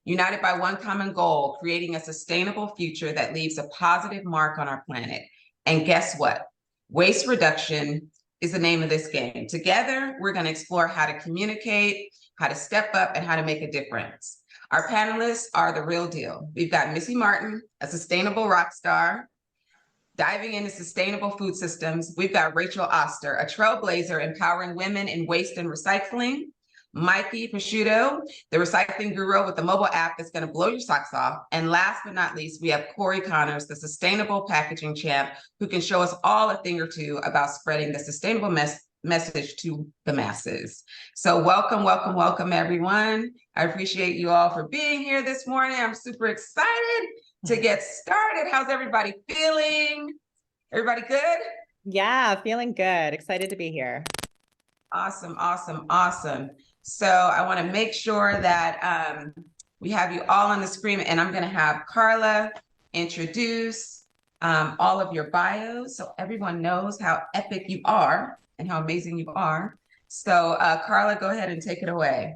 united by one common goal, creating a sustainable future that leaves a positive mark on our planet. And guess what? Waste reduction is the name of this game. Together, we're going to explore how to communicate, how to step up, and how to make a difference. Our panelists are the real deal. We've got Missy Martin, a sustainable rock star, diving into sustainable food systems. We've got Rachel Oster, a trailblazer empowering women in waste and recycling. Mikey Pasciuto, the recycling guru with the mobile app that's going to blow your socks off. And last but not least, we have Cory, the sustainable packaging champ, who can show us all a thing or two about spreading the sustainable message to the masses. So welcome, everyone. I appreciate you all for being here this morning. I'm super excited to get started. How's everybody feeling? Everybody good? Yeah, feeling good. Excited to be here. Awesome. So I want to make sure that we have you all on the screen, and I'm going to have Carla introduce all of your bios so everyone knows how epic you are and how amazing you are. So Carla, go ahead and take it away.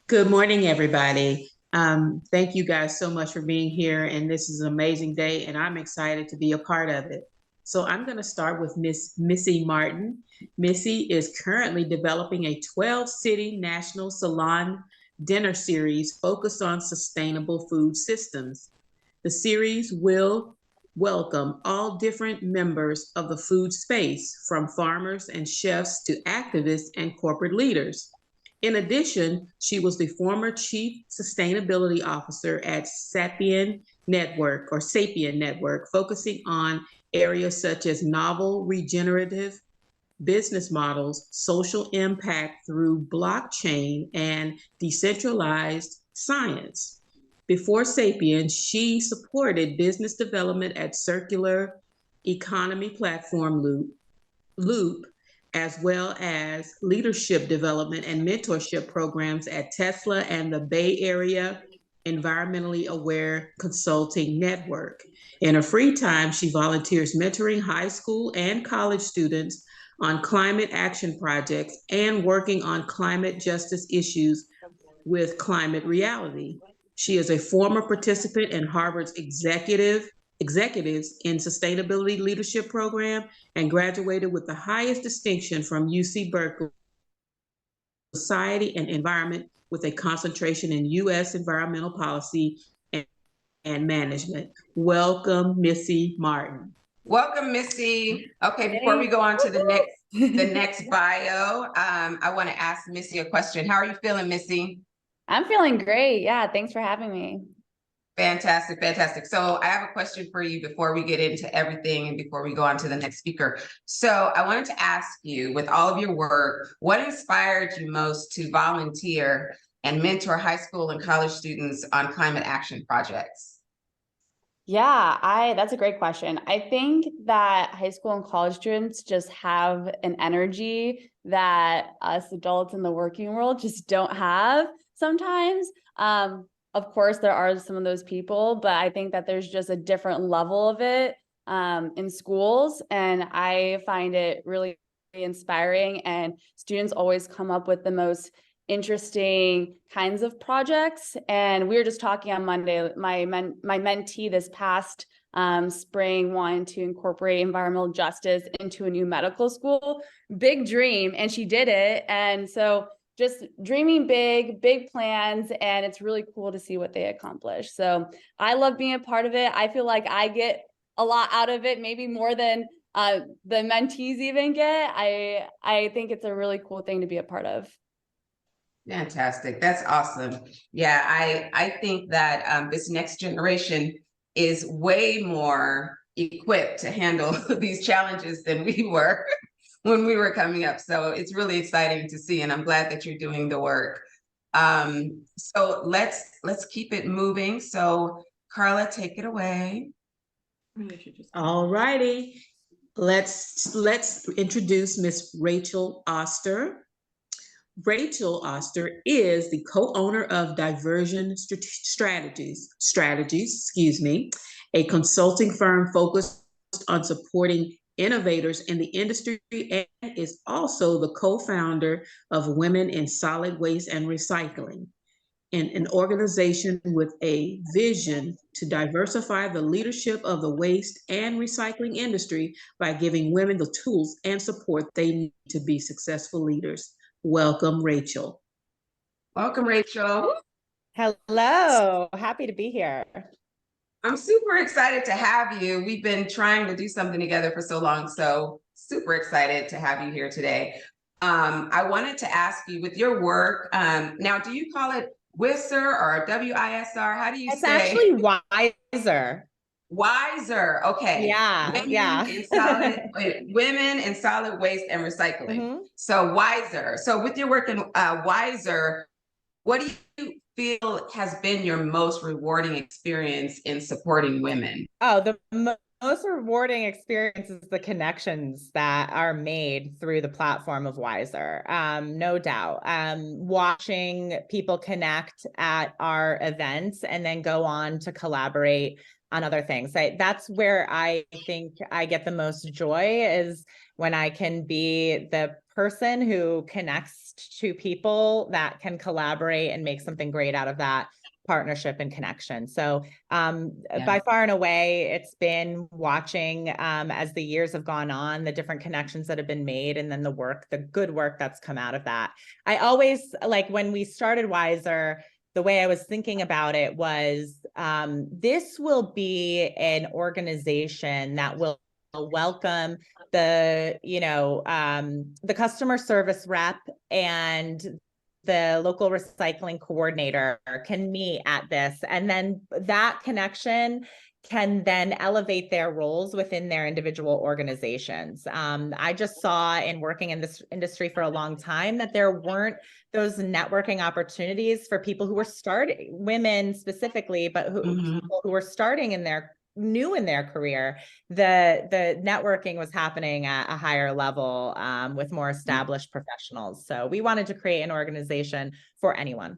Good morning, everybody. Thank you guys so much for being here, and this is an amazing day, and I'm excited to be a part of it. So I'm going to start with Miss Missy Martin. Missy is currently developing a 12-city national salon dinner series focused on sustainable food systems. The series will welcome all different members of the food space, from farmers and chefs to activists and corporate leaders. In addition, she was the former Chief Sustainability Officer at Sapien Network, focusing on areas such as novel regenerative business models, social impact through blockchain, and decentralized science. Before Sapien, she supported business development at circular economy platform Loop, as well as leadership development and mentorship programs at Tesla and the Bay Area Environmentally Aware Consulting Network. In her free time, she volunteers mentoring high school and college students on climate action projects and working on climate justice issues with Climate Reality. She is a former participant in Harvard's Executives in Sustainability Leadership Program and graduated with the highest distinction from UC Berkeley, Society and Environment, with a concentration in U.S. environmental policy and management. Welcome, Missy Martin. Welcome, Missy. Okay, before we go on to the next bio, I want to ask Missy a question. How are you feeling, Missy? I'm feeling great. Yeah, thanks for having me. Fantastic. So I have a question for you before we get into everything and before we go on to the next speaker. So I wanted to ask you, with all of your work, what inspired you most to volunteer and mentor high school and college students on climate action projects? Yeah, that's a great question. I think that high school and college students just have an energy that us adults in the working world just don't have sometimes. Of course, there are some of those people, but I think that there's just a different level of it in schools. And I find it really inspiring. And students always come up with the most interesting kinds of projects. And we were just talking on Monday, my mentee this past spring wanted to incorporate environmental justice into a new medical school. Big dream, and she did it. And so just dreaming big plans, and it's really cool to see what they accomplish. So I love being a part of it. I feel like I get a lot out of it, maybe more than the mentees even get. I think it's a really cool thing to be a part of. Fantastic. That's awesome. Yeah, I think that this next generation is way more equipped to handle these challenges than we were when we were coming up. So it's really exciting to see, and I'm glad that you're doing the work. So let's keep it moving. So Carla, take it away. All righty. Let's introduce Miss Rachel Oster. Rachel Oster is the co-owner of Diversion Strategies, a consulting firm focused on supporting innovators in the industry, and is also the co-founder of Women in Solid Waste and Recycling. in an organization with a vision to diversify the leadership of the waste and recycling industry by giving women the tools and support they need to be successful leaders. Welcome, Rachel. Welcome, Rachel. Hello, happy to be here. I'm super excited to have you. We've been trying to do something together for so long, so super excited to have you here today. I wanted to ask you, with your work, now, do you call it WISR or WISR? How do you It's say? actually wiser. Wiser. Okay. Yeah, Women yeah. in women in solid waste and recycling. Mhm. So wiser. So with your work in wiser, what do you feel has been your most rewarding experience in supporting women? Oh, the most rewarding experience is the connections that are made through the platform of Wiser. No doubt. Watching people connect at our events and then go on to collaborate on other things. That's where I think I get the most joy, is when I can be the person who connects to people that can collaborate and make something great out of that partnership and connection. So by far and away, it's been watching as the years have gone on, the different connections that have been made, and then the good work that's come out of that. I always, like, when we started Wiser, the way I was thinking about it was, this will be an organization that will welcome the customer service rep and the local recycling coordinator can meet at this, and then that connection can then elevate their roles within their individual organizations. I just saw, in working in this industry for a long time, that there weren't those networking opportunities for people who were starting, women specifically, but people who were starting new in their career. The networking was happening at a higher level with more established professionals. So we wanted to create an organization for anyone.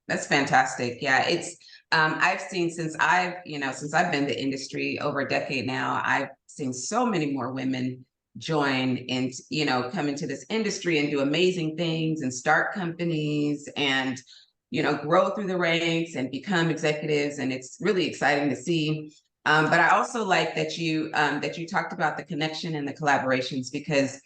That's fantastic. Yeah, it's I've seen, since I've been in the industry over a decade now, I've seen so many more women join and come into this industry and do amazing things and start companies and grow through the ranks and become executives, and it's really exciting to see. But I also like that you talked about the connection and the collaborations, because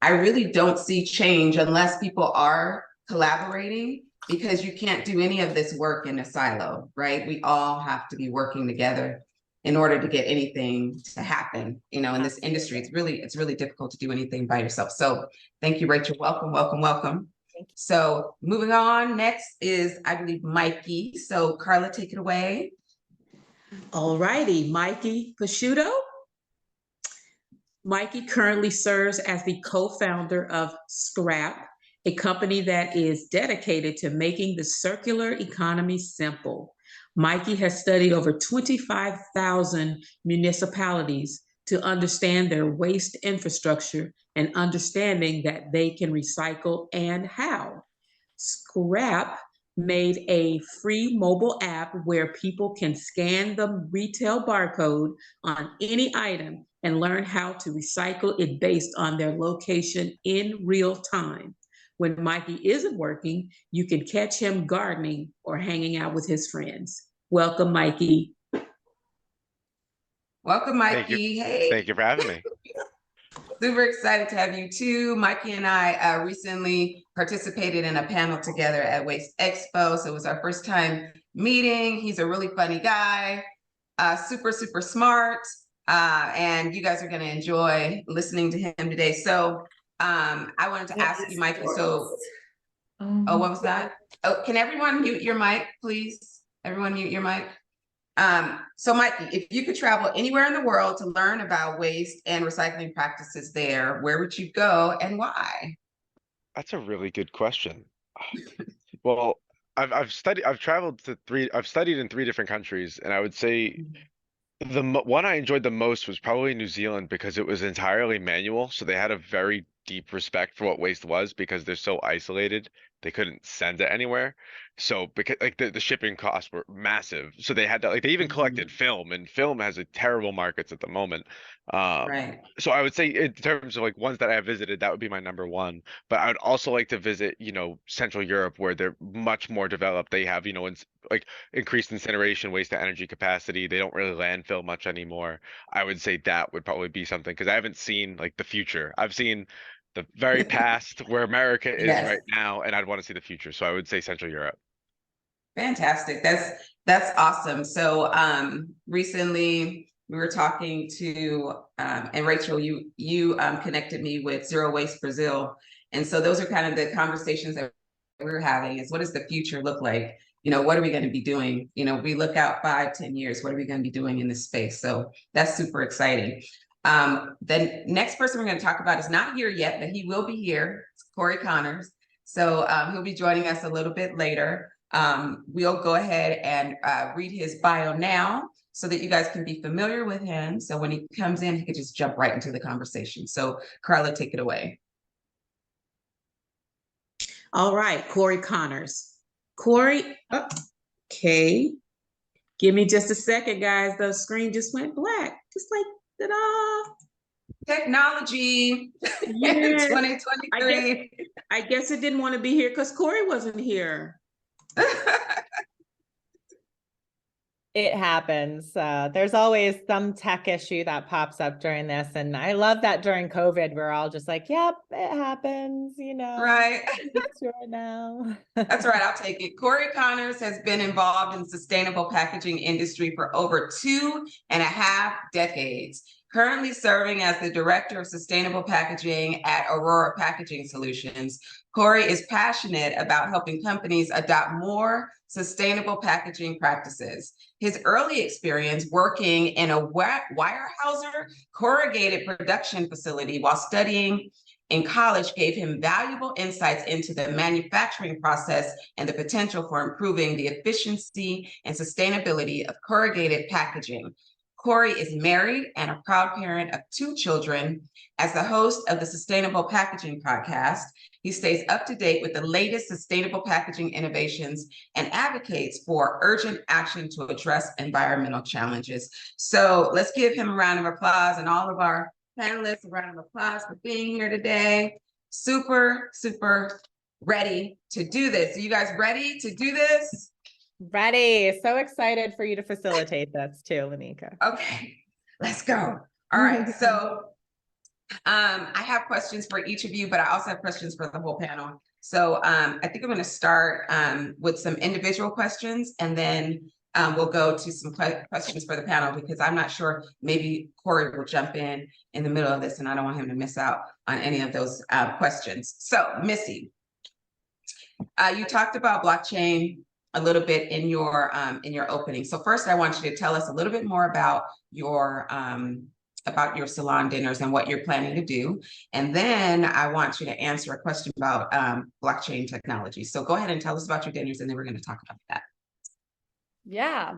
I really don't see change unless people are collaborating, because you can't do any of this work in a silo, right? We all have to be working together in order to get anything to happen. In this industry, it's really difficult to do anything by yourself. So thank you, Rachel. Welcome, welcome, welcome. Thank you. So moving on, next is, I believe, Mikey. So Carla, take it away. All righty, Mikey Pasciuto. Mikey currently serves as the co-founder of Scrap, a company that is dedicated to making the circular economy simple. Mikey has studied over 25,000 municipalities to understand their waste infrastructure and understanding that they can recycle and how. Scrap made a free mobile app where people can scan the retail barcode on any item and learn how to recycle it based on their location in real time. When Mikey isn't working, you can catch him gardening or hanging out with his friends. Welcome, Mikey. Welcome, Mikey. Thank you. Hey. Thank you for having me. Super excited to have you too. Mikey and I recently participated in a panel together at Waste Expo. So it was our first time meeting. He's a really funny guy, super, super smart. And you guys are going to enjoy listening to him today. So I wanted to ask you, Mikey, so, oh, what was that? Oh, can everyone mute your mic, please? Everyone mute your mic. So Mikey, if you could travel anywhere in the world to learn about waste and recycling practices there, where would you go and why? That's a really good question. Well, I've studied in 3 different countries, and I would say the one I enjoyed the most was probably New Zealand, because it was entirely manual. So they had a very deep respect for what waste was because they're so isolated, they couldn't send it anywhere. So because like the shipping costs were massive. So they had to like they even collected film, and film has a terrible markets at the moment. Right. So I would say in terms of like ones that I have visited, that would be my number one. But I would also like to visit, Central Europe where they're much more developed. They have, like increased incineration, waste to energy capacity. They don't really landfill much anymore. I would say that would probably be something because I haven't seen like the future. I've seen the very past where America is Yes. right now, and I'd want to see the future. So I would say Central Europe. Fantastic. That's awesome. So recently we were talking to and Rachel, you connected me with Zero Waste Brazil. And so those are kind of the conversations that we were having is what does the future look like? What are we going to be doing? We look out 5-10 years, what are we going to be doing in this space? So that's super exciting. The next person we're going to talk about is not here yet, but he will be here. It's Cory Connors. So he'll be joining us a little bit later. We'll go ahead and read his bio now so that you guys can be familiar with him. So when he comes in, he could just jump right into the conversation. So Carla, take it away. All right, Cory Connors. Cory, okay. Give me just a second, guys. The screen just went black. Just like, ta-da. Technology Yes. 2023. I guess it didn't want to be here because Cory wasn't here. It happens. There's always some tech issue that pops up during this. And I love that during COVID, we're all just like, yep, it happens, Right. Sure now. That's right. I'll take it. Cory Connors has been involved in sustainable packaging industry for over 2.5 decades. Currently serving as the Director of Sustainable Packaging at Aurora Packaging Solutions, Cory is passionate about helping companies adopt more sustainable packaging practices. His early experience working in a Weyerhaeuser corrugated production facility while studying in college gave him valuable insights into the manufacturing process and the potential for improving the efficiency and sustainability of corrugated packaging. Cory is married and a proud parent of 2 children. As the host of the Sustainable Packaging podcast, he stays up to date with the latest sustainable packaging innovations and advocates for urgent action to address environmental challenges. So let's give him a round of applause and all of our panelists a round of applause for being here today. Super, super ready to do this. Are you guys ready to do this? Ready. So excited for you to facilitate this too, Lanika. Okay, let's go. All right, so I have questions for each of you, but I also have questions for the whole panel. So I think I'm going to start with some individual questions, and then we'll go to some questions for the panel because I'm not sure, maybe Cory will jump in the middle of this and I don't want him to miss out on any of those questions. So Missy, you talked about blockchain a little bit in your opening. So first I want you to tell us a little bit more about your salon dinners and what you're planning to do. And then I want you to answer a question about blockchain technology. So go ahead and tell us about your dinners and then we're going to talk about that. Yeah.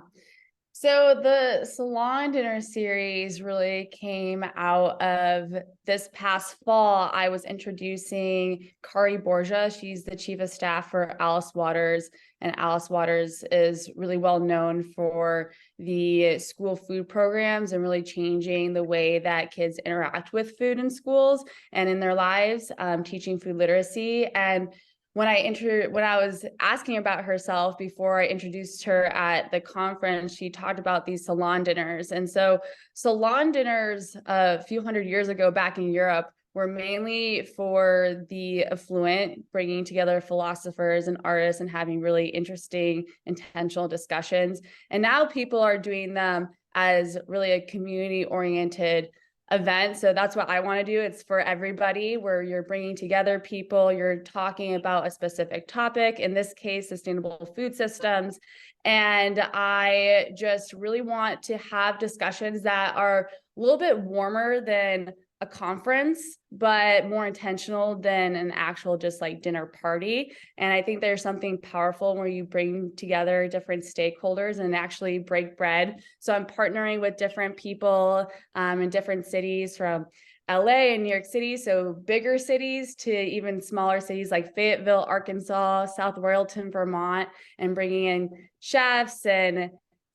So the Salon Dinner series really came out of this past fall. I was introducing Kari Borgia. She's the chief of staff for Alice Waters, and Alice Waters is really well known for the school food programs and really changing the way that kids interact with food in schools and in their lives, teaching food literacy. And when I was asking about herself before I introduced her at the conference, she talked about these salon dinners. And so salon dinners a few hundred years ago back in Europe were mainly for the affluent, bringing together philosophers and artists and having really interesting, intentional discussions. And now people are doing them as really a community-oriented event. So that's what I want to do. It's for everybody, where you're bringing together people, you're talking about a specific topic, in this case, sustainable food systems. And I just really want to have discussions that are a little bit warmer than a conference, but more intentional than an actual just like dinner party. And I think there's something powerful where you bring together different stakeholders and actually break bread. So I'm partnering with different people in different cities, from LA and New York City, so bigger cities, to even smaller cities like Fayetteville, Arkansas, South Royalton, Vermont, and bringing in chefs and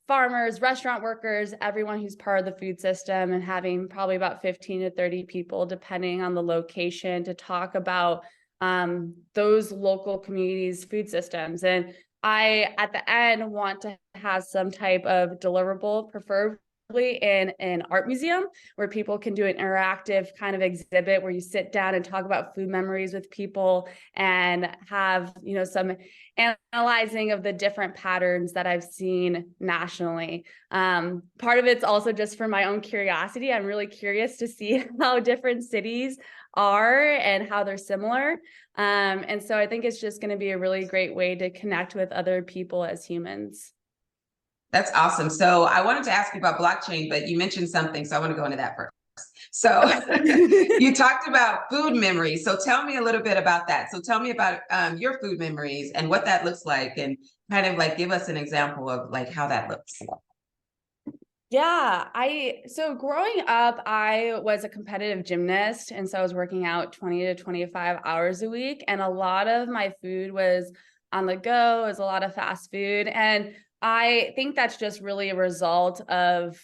farmers, restaurant workers, everyone who's part of the food system, and having probably about 15 to 30 people, depending on the location, to talk about those local communities' food systems. And I, at the end, want to have some type of deliverable, preferably in an art museum, where people can do an interactive kind of exhibit where you sit down and talk about food memories with people, and have, you know, some analyzing of the different patterns that I've seen nationally. Part of it's also just for my own curiosity. I'm really curious to see how different cities are and how they're similar. And so I think it's just going to be a really great way to connect with other people as humans. That's awesome. So I wanted to ask you about blockchain, but you mentioned something, so I want to go into that first. So you talked about food memories. So tell me a little bit about that. So tell me about your food memories and what that looks like, and kind of like give us an example of like how that looks. Yeah, so growing up, I was a competitive gymnast. And so I was working out 20 to 25 hours a week. And a lot of my food was on the go, it was a lot of fast food. And I think that's just really a result of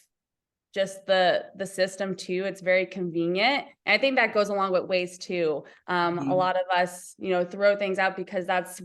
just the system too. It's very convenient. And I think that goes along with waste too. A lot of us, you know, throw things out because that's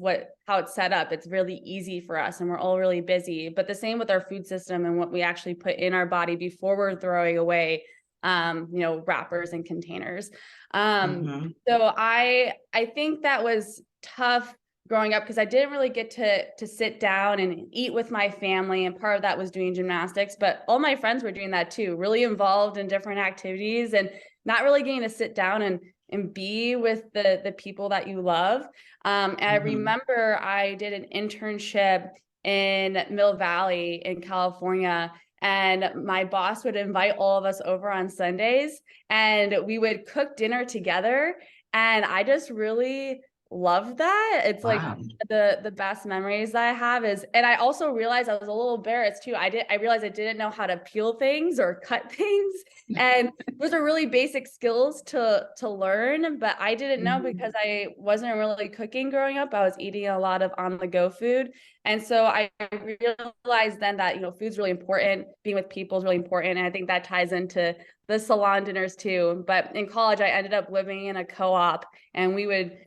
how it's set up. It's really easy for us, and we're all really busy. But the same with our food system and what we actually put in our body before we're throwing away, you know, wrappers and containers. So I think that was tough growing up, because I didn't really get to sit down and eat with my family, and part of that was doing gymnastics, but all my friends were doing that too, really involved in different activities, and not really getting to sit down and be with the people that you love. And I remember I did an internship in Mill Valley in California, and my boss would invite all of us over on Sundays, and we would cook dinner together. And I just really loved that. It's like the best memories that I have is, and I also realized I was a little embarrassed too. I realized I didn't know how to peel things or cut things. And those are really basic skills to learn, but I didn't know because I wasn't really cooking growing up. I was eating a lot of on the go food. And so I realized then that, you know, food's really important. Being with people is really important. And I think that ties into the salon dinners too. But in college, I ended up living in a co-op, and we would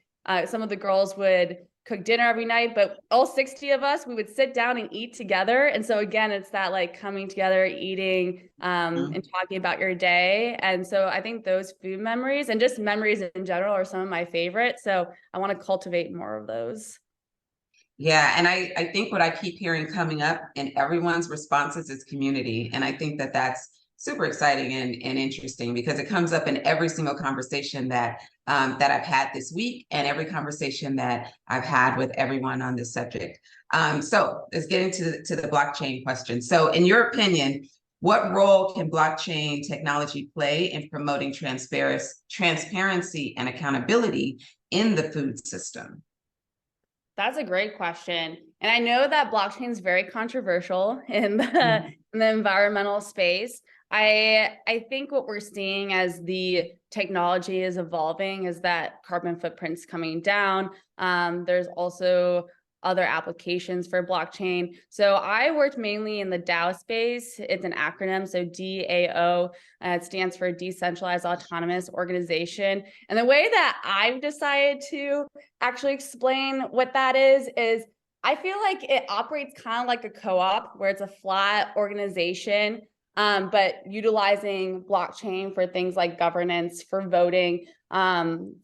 some of the girls would cook dinner every night, but all 60 of us, we would sit down and eat together. And so again, it's that like coming together, eating, and talking about your day. And so I think those food memories and just memories in general are some of my favorites. So I want to cultivate more of those. Yeah, and I think what I keep hearing coming up in everyone's responses is community. And I think that that's super exciting and interesting, because it comes up in every single conversation that that I've had this week, and every conversation that I've had with everyone on this subject. So let's get into the blockchain question. So in your opinion, what role can blockchain technology play in promoting transparency and accountability in the food system? That's a great question. And I know that blockchain is very controversial in the environmental space. I think what we're seeing as the technology is evolving is that carbon footprint's coming down. There's also other applications for blockchain. So I worked mainly in the DAO space. It's an acronym, so DAO. It stands for Decentralized Autonomous Organization. And the way that I've decided to actually explain what that is I feel like it operates kind of like a co-op, where it's a flat organization, but utilizing blockchain for things like governance, for voting,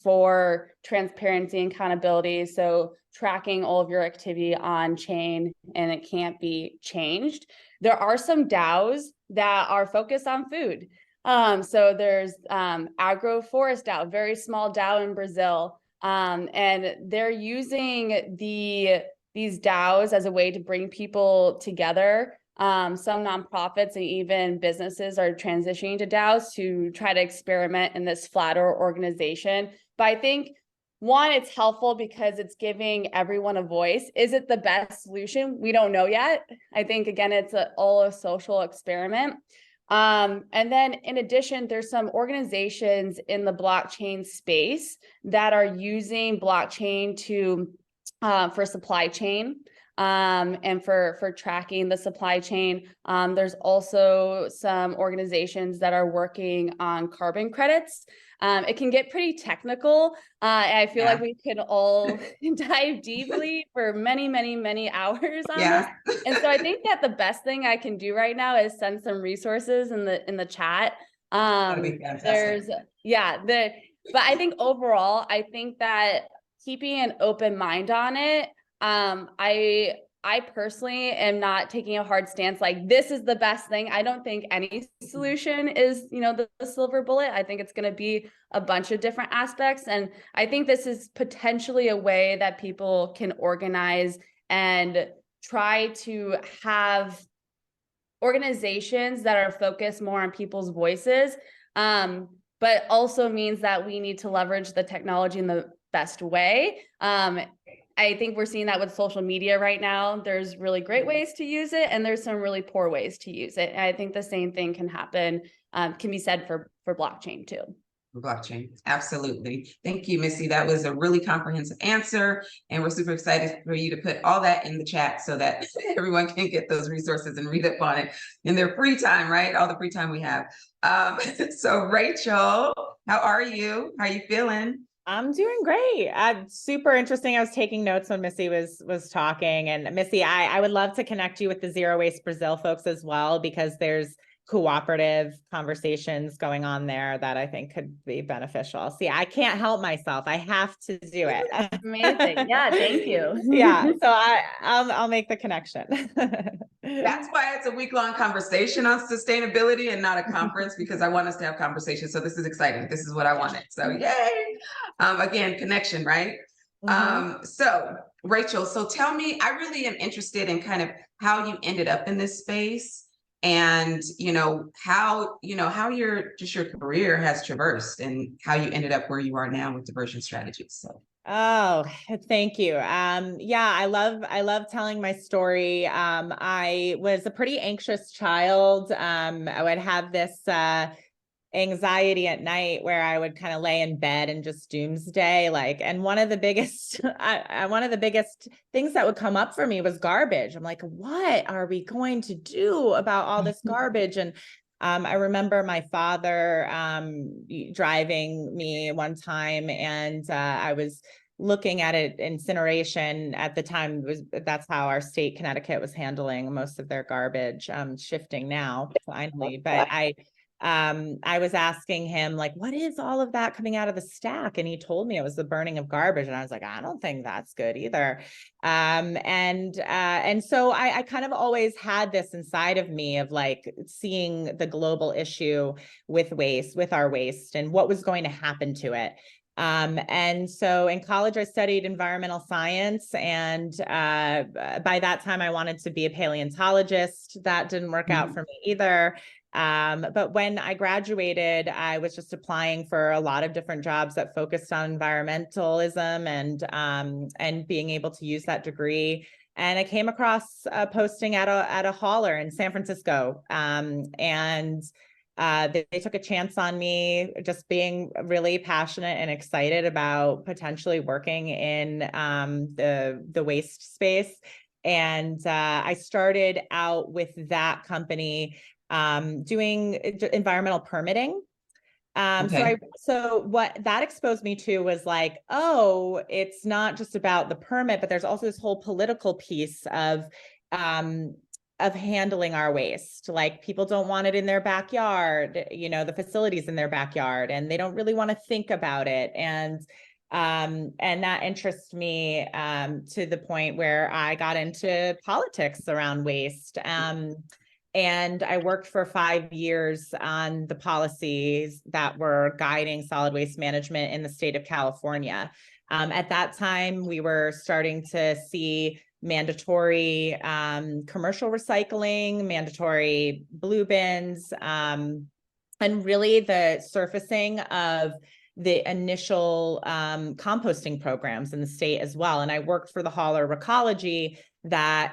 for transparency and accountability. So tracking all of your activity on chain, and it can't be changed. There are some DAOs that are focused on food. So there's Agroforest DAO, very small DAO in Brazil. And they're using these DAOs as a way to bring people together. Some nonprofits and even businesses are transitioning to DAOs to try to experiment in this flatter organization. But I think, one, it's helpful because it's giving everyone a voice. Is it the best solution? We don't know yet. I think, again, it's all a social experiment. And then in addition, there's some organizations in the blockchain space that are using blockchain to for supply chain and for tracking the supply chain. There's also some organizations that are working on carbon credits. It can get pretty technical. I feel like we could all dive deeply for many, many, many hours on this. And so I think that the best thing I can do right now is send some resources in the chat. That'd be fantastic. But I think overall, I think that keeping an open mind on it, I personally am not taking a hard stance like this is the best thing. I don't think any solution is, the silver bullet. I think it's going to be a bunch of different aspects. And I think this is potentially a way that people can organize and try to have organizations that are focused more on people's voices, but also means that we need to leverage the technology in the best way. I think we're seeing that with social media right now. There's really great ways to use it, and there's some really poor ways to use it. And I think the same thing can happen, can be said for blockchain too. Blockchain. Absolutely. Thank you, Missy. That was a really comprehensive answer. And we're super excited for you to put all that in the chat so that everyone can get those resources and read up on it in their free time, right? All the free time we have. So Rachel, how are you? How are you feeling? I'm doing great. Super interesting. I was taking notes when Missy was talking, and Missy, I would love to connect you with the Zero Waste Brazil folks as well, because there's cooperative conversations going on there that I think could be beneficial. See, I can't help myself. I have to do it. Amazing. Yeah, thank you. Yeah, so I'll make the connection. That's why it's a week-long conversation on sustainability and not a conference, because I want us to have conversations. So this is exciting. This is what I wanted. So yay. Again, connection, right? So Rachel, so tell me, I really am interested in kind of how you ended up in this space, and how your career has traversed and how you ended up where you are now with diversion strategies. So oh, thank you. Yeah, I love telling my story. I was a pretty anxious child. I would have this anxiety at night where I would kind of lay in bed and just doomsday, and one of the biggest things that would come up for me was garbage. I'm like, what are we going to do about all this garbage? And I remember my father driving me one time, and I was looking at it, incineration at the time that's how our state, Connecticut, was handling most of their garbage, shifting now finally. But I was asking him, what is all of that coming out of the stack? And he told me it was the burning of garbage. And I was like, I don't think that's good either. And so I kind of always had this inside of me of seeing the global issue with our waste and what was going to happen to it. And so in college, I studied environmental science. And by that time, I wanted to be a paleontologist. That didn't work out for me either. But when I graduated, I was just applying for a lot of different jobs that focused on environmentalism and being able to use that degree. And I came across a posting at a hauler in San Francisco. They took a chance on me, just being really passionate and excited about potentially working in the waste space. And I started out with that company doing environmental permitting. So what that exposed me to was oh, it's not just about the permit, but there's also this whole political piece of handling our waste. People don't want it in their backyard, the facilities in their backyard, and they don't really want to think about it. And that interests me to the point where I got into politics around waste. And I worked for 5 years on the policies that were guiding solid waste management in the state of California. At that time, we were starting to see mandatory commercial recycling, mandatory blue bins, and really the surfacing of the initial composting programs in the state as well. And I worked for the hauler Recology that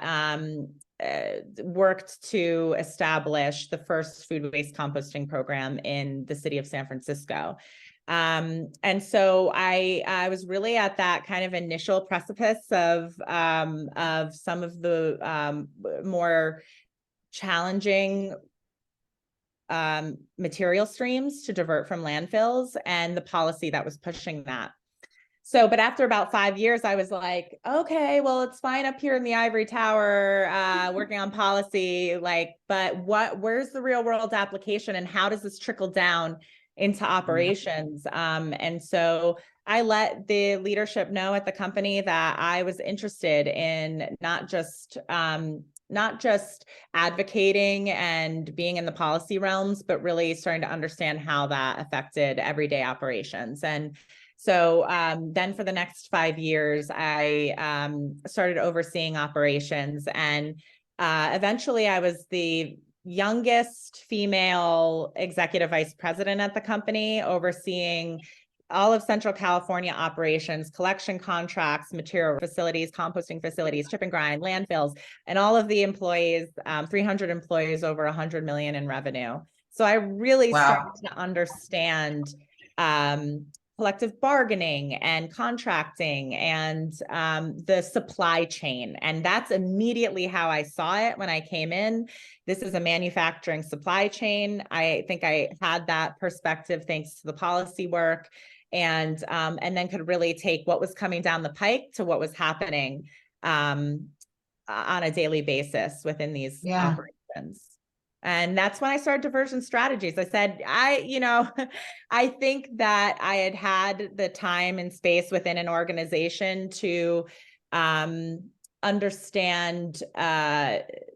worked to establish the first food waste composting program in the city of San Francisco. And so I was really at that kind of initial precipice of some of the more challenging material streams to divert from landfills and the policy that was pushing that. So, but after about 5 years, I was like, okay, well, it's fine up here in the ivory tower, working on policy, like, but where's the real world application and how does this trickle down into operations? And so I let the leadership know at the company that I was interested in not just advocating and being in the policy realms, but really starting to understand how that affected everyday operations. And so then for the next 5 years, I started overseeing operations, and eventually I was the youngest female executive vice president at the company, overseeing all of Central California operations, collection contracts, material facilities, composting facilities, chip and grind, landfills, and all of the employees, 300 employees, over 100 million in revenue. So I really started to understand collective bargaining and contracting and the supply chain. And that's immediately how I saw it when I came in. This is a manufacturing supply chain. I think I had that perspective thanks to the policy work, and then could really take what was coming down the pike to what was happening on a daily basis within these operations. And that's when I started Diversion Strategies. I said, I think that I had the time and space within an organization to understand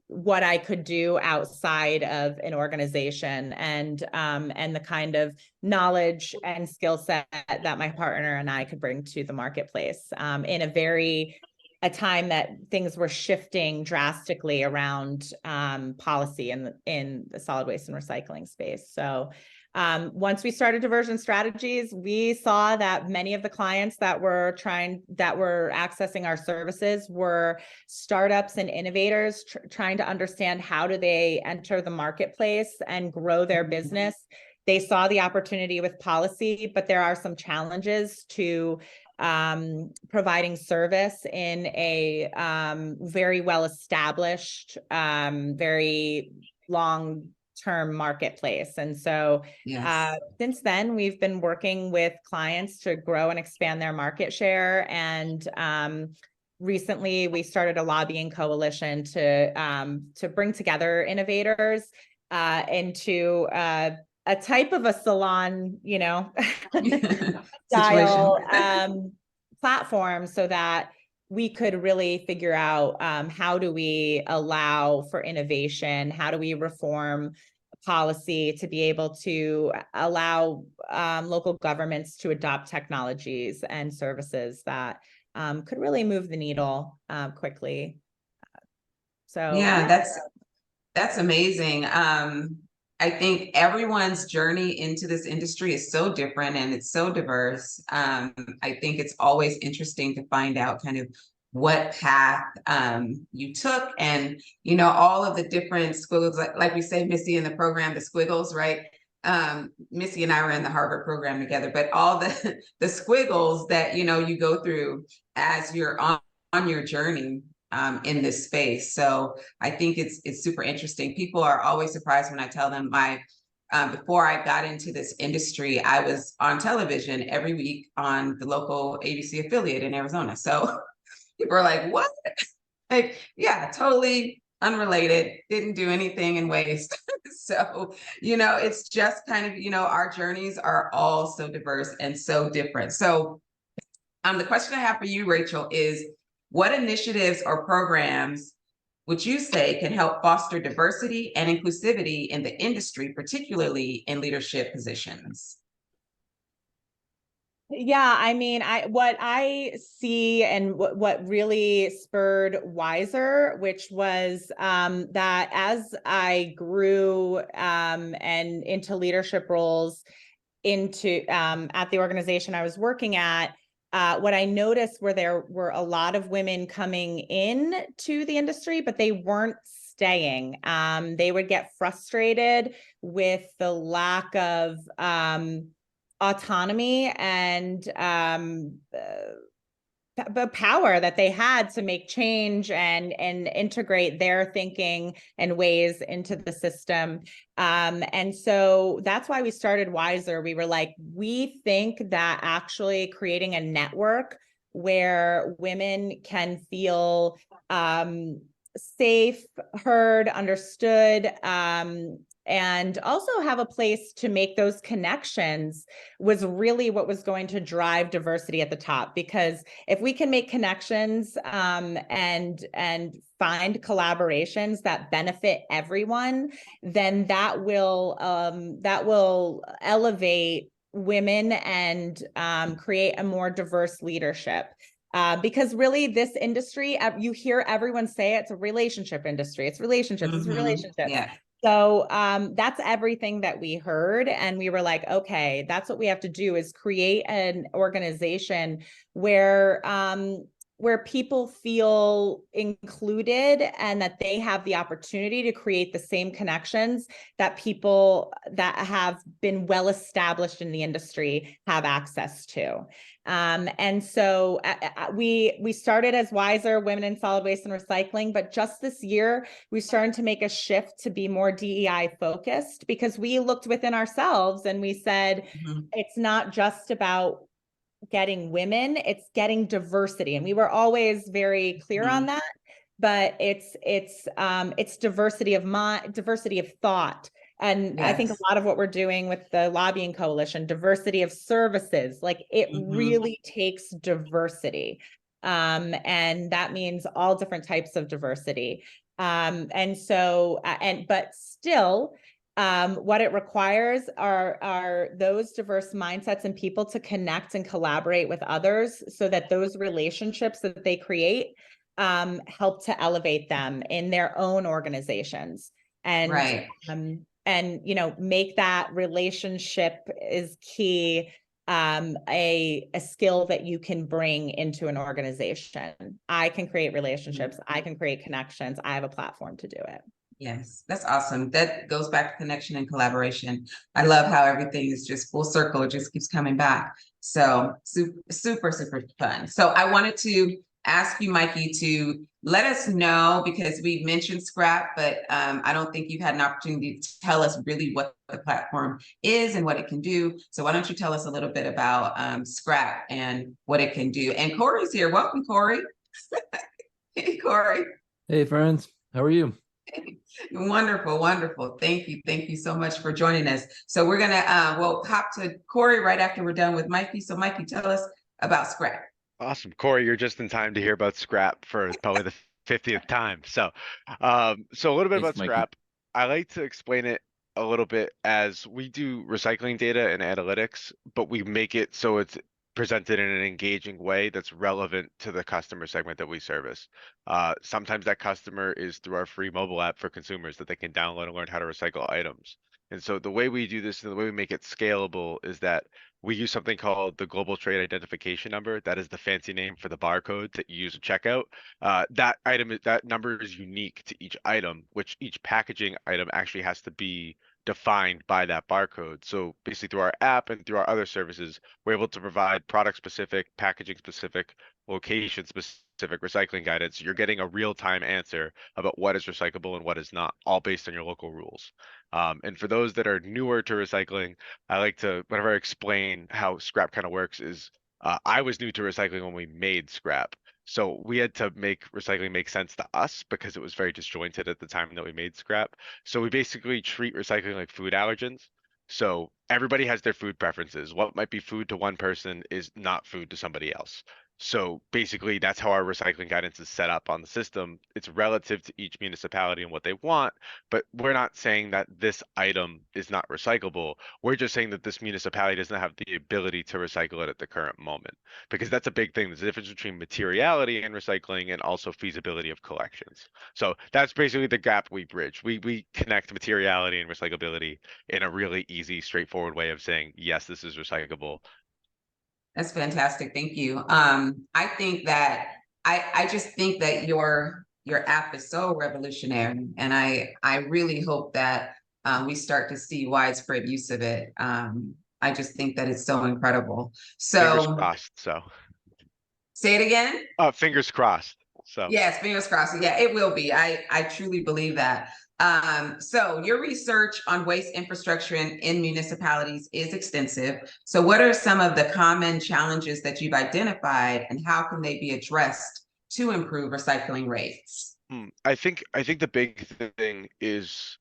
what I could do outside of an organization, and the kind of knowledge and skill set that my partner and I could bring to the marketplace in a time that things were shifting drastically around policy in the solid waste and recycling space. So once we started Diversion Strategies, we saw that many of the clients that were accessing our services were startups and innovators trying to understand how do they enter the marketplace and grow their business. They saw the opportunity with policy, but there are some challenges to providing service in a very well-established, very long-term marketplace. And so since then, we've been working with clients to grow and expand their market share. And recently, we started a lobbying coalition to bring together innovators into a type of a salon, style platform, so that we could really figure out how do we allow for innovation, how do we reform policy to be able to allow local governments to adopt technologies and services that could really move the needle quickly. That's amazing. I think everyone's journey into this industry is so different and it's so diverse. I think it's always interesting to find out kind of what path you took, and all of the different squiggles, like we say, Missy, in the program, the squiggles, right? Missy and I were in the Harvard program together, but all the squiggles that you go through as you're on your journey in this space. So I think it's super interesting. People are always surprised when I tell them before I got into this industry, I was on television every week on the local ABC affiliate in Arizona. So people are like, what? Like, yeah, totally unrelated, didn't do anything in waste. So, it's just kind of, our journeys are all so diverse and so different. So the question I have for you, Rachel, is what initiatives or programs would you say can help foster diversity and inclusivity in the industry, particularly in leadership positions? Yeah, I mean, what I see and what really spurred Wiser, which was that as I grew and into leadership roles at the organization I was working at, what I noticed were there were a lot of women coming in to the industry, but they weren't staying. They would get frustrated with the lack of autonomy and the power that they had to make change and integrate their thinking and ways into the system. And so that's why we started Wiser. We were like, we think that actually creating a network where women can feel safe, heard, understood, and also have a place to make those connections was really what was going to drive diversity at the top. Because if we can make connections and find collaborations that benefit everyone, then that will elevate women and create a more diverse leadership. Because really this industry, you hear everyone say it's a relationship industry. It's relationships, it's relationships. Yeah. So that's everything that we heard. And we were like, okay, that's what we have to do, is create an organization where people feel included and that they have the opportunity to create the same connections that people that have been well established in the industry have access to. And so we started as Wiser Women in Solid Waste and Recycling, but just this year, we started to make a shift to be more DEI focused, because we looked within ourselves and we said, it's not just about getting women, it's getting diversity. And we were always very clear on that, but it's diversity of mind, diversity of thought. And I think a lot of what we're doing with the lobbying coalition, diversity of services, like it really takes diversity. And that means all different types of diversity. And so, but still, what it requires are those diverse mindsets and people to connect and collaborate with others so that those relationships that they create help to elevate them in their own organizations. And and make that relationship is key, a skill that you can bring into an organization. I can create relationships, I can create connections, I have a platform to do it. Yes, that's awesome. That goes back to connection and collaboration. I love how everything is just full circle. It just keeps coming back. So super fun. So I wanted to ask you, Mikey, to let us know, because we mentioned Scrap, but I don't think you've had an opportunity to tell us really what the platform is and what it can do. So why don't you tell us a little bit about Scrap and what it can do? And Cory's here. Welcome, Cory. Hey, Cory. Hey, friends. How are you? Wonderful. Thank you so much for joining us. So we're gonna we'll hop to Cory right after we're done with Mikey. So Mikey, tell us about Scrap. Awesome. Cory, you're just in time to hear about Scrap for probably the 50th time. So a little bit about Thanks, Mikey. Scrap. I like to explain it a little bit as we do recycling data and analytics, but we make it so it's presented in an engaging way that's relevant to the customer segment that we service. Sometimes that customer is through our free mobile app for consumers that they can download and learn how to recycle items. And so the way we do this and the way we make it scalable is that we use something called the Global Trade Identification Number. That is the fancy name for the barcode that you use at checkout. That number is unique to each item, which each packaging item actually has to be defined by that barcode. So basically through our app and through our other services, we're able to provide product specific, packaging specific, location specific recycling guidance. You're getting a real-time answer about what is recyclable and what is not, all based on your local rules. And for those that are newer to recycling, I like to, whenever I explain how Scrap kind of works, is I was new to recycling when we made Scrap. So we had to make recycling make sense to us because it was very disjointed at the time that we made Scrap. So we basically treat recycling like food allergens. So everybody has their food preferences. What might be food to one person is not food to somebody else. So basically that's how our recycling guidance is set up on the system. It's relative to each municipality and what they want, but we're not saying that this item is not recyclable. We're just saying that this municipality doesn't have the ability to recycle it at the current moment, because that's a big thing. There's a difference between materiality and recycling and also feasibility of collections. So that's basically the gap we bridge. We connect materiality and recyclability in a really easy, straightforward way of saying, yes, this is recyclable. That's fantastic. Thank you. I think that I just think that your app is so revolutionary, and I really hope that we start to see widespread use of it. I just think that it's so incredible. Fingers So crossed. So, say it again. fingers crossed. So, Yes, fingers crossed. Yeah, it will be. I truly believe that. So your research on waste infrastructure in municipalities is extensive. So what are some of the common challenges that you've identified, and how can they be addressed to improve recycling rates? I think the big thing is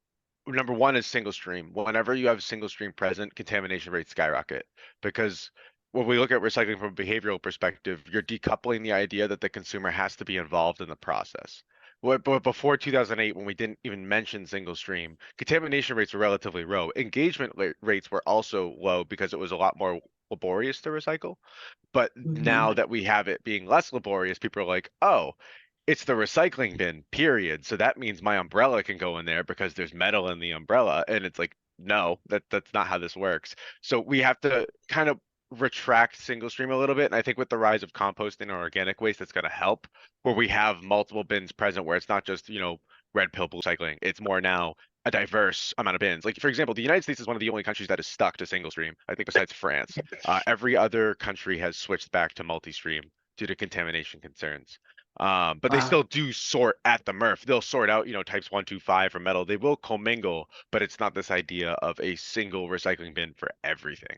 number one is single stream. Whenever you have single stream present, contamination rates skyrocket because when we look at recycling from a behavioral perspective, you're decoupling the idea that the consumer has to be involved in the process. But before 2008, when we didn't even mention single stream, contamination rates were relatively low. Engagement rates were also low because it was a lot more laborious to recycle. But now that we have it being less laborious, people are like, oh, it's the recycling bin, period. So that means my umbrella can go in there because there's metal in the umbrella. And it's like, no, that's not how this works. So we have to kind of retract single stream a little bit. And I think with the rise of composting or organic waste, that's going to help where we have multiple bins present where it's not just, red pill blue recycling. It's more now a diverse amount of bins. Like, for example, the United States is one of the only countries that is stuck to single stream, I think, besides France. Every other country has switched back to multi-stream due to contamination concerns. But they Wow. still do sort at the MRF. They'll sort out, types 1, 2, 5 for metal. They will commingle, but it's not this idea of a single recycling bin for everything.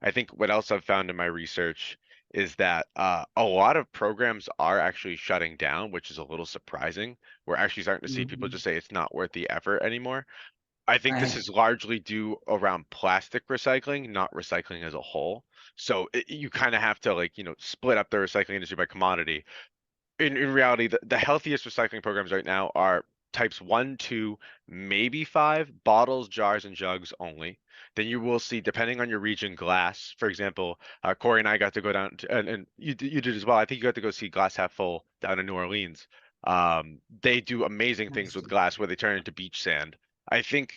I think what else I've found in my research is that a lot of programs are actually shutting down, which is a little surprising. We're actually starting to see people just say it's not worth the effort anymore. I think this Right. is largely due around plastic recycling, not recycling as a whole. So you kind of have to split up the recycling industry by commodity. In reality, the healthiest recycling programs right now are types 1, 2, maybe 5, bottles, jars, and jugs only. Then you will see, depending on your region, glass. For example, Cory and I got to go down to, and you did as well. I think you got to go see Glass Half Full down in New Orleans. They do amazing things with glass where they turn it into beach sand. I think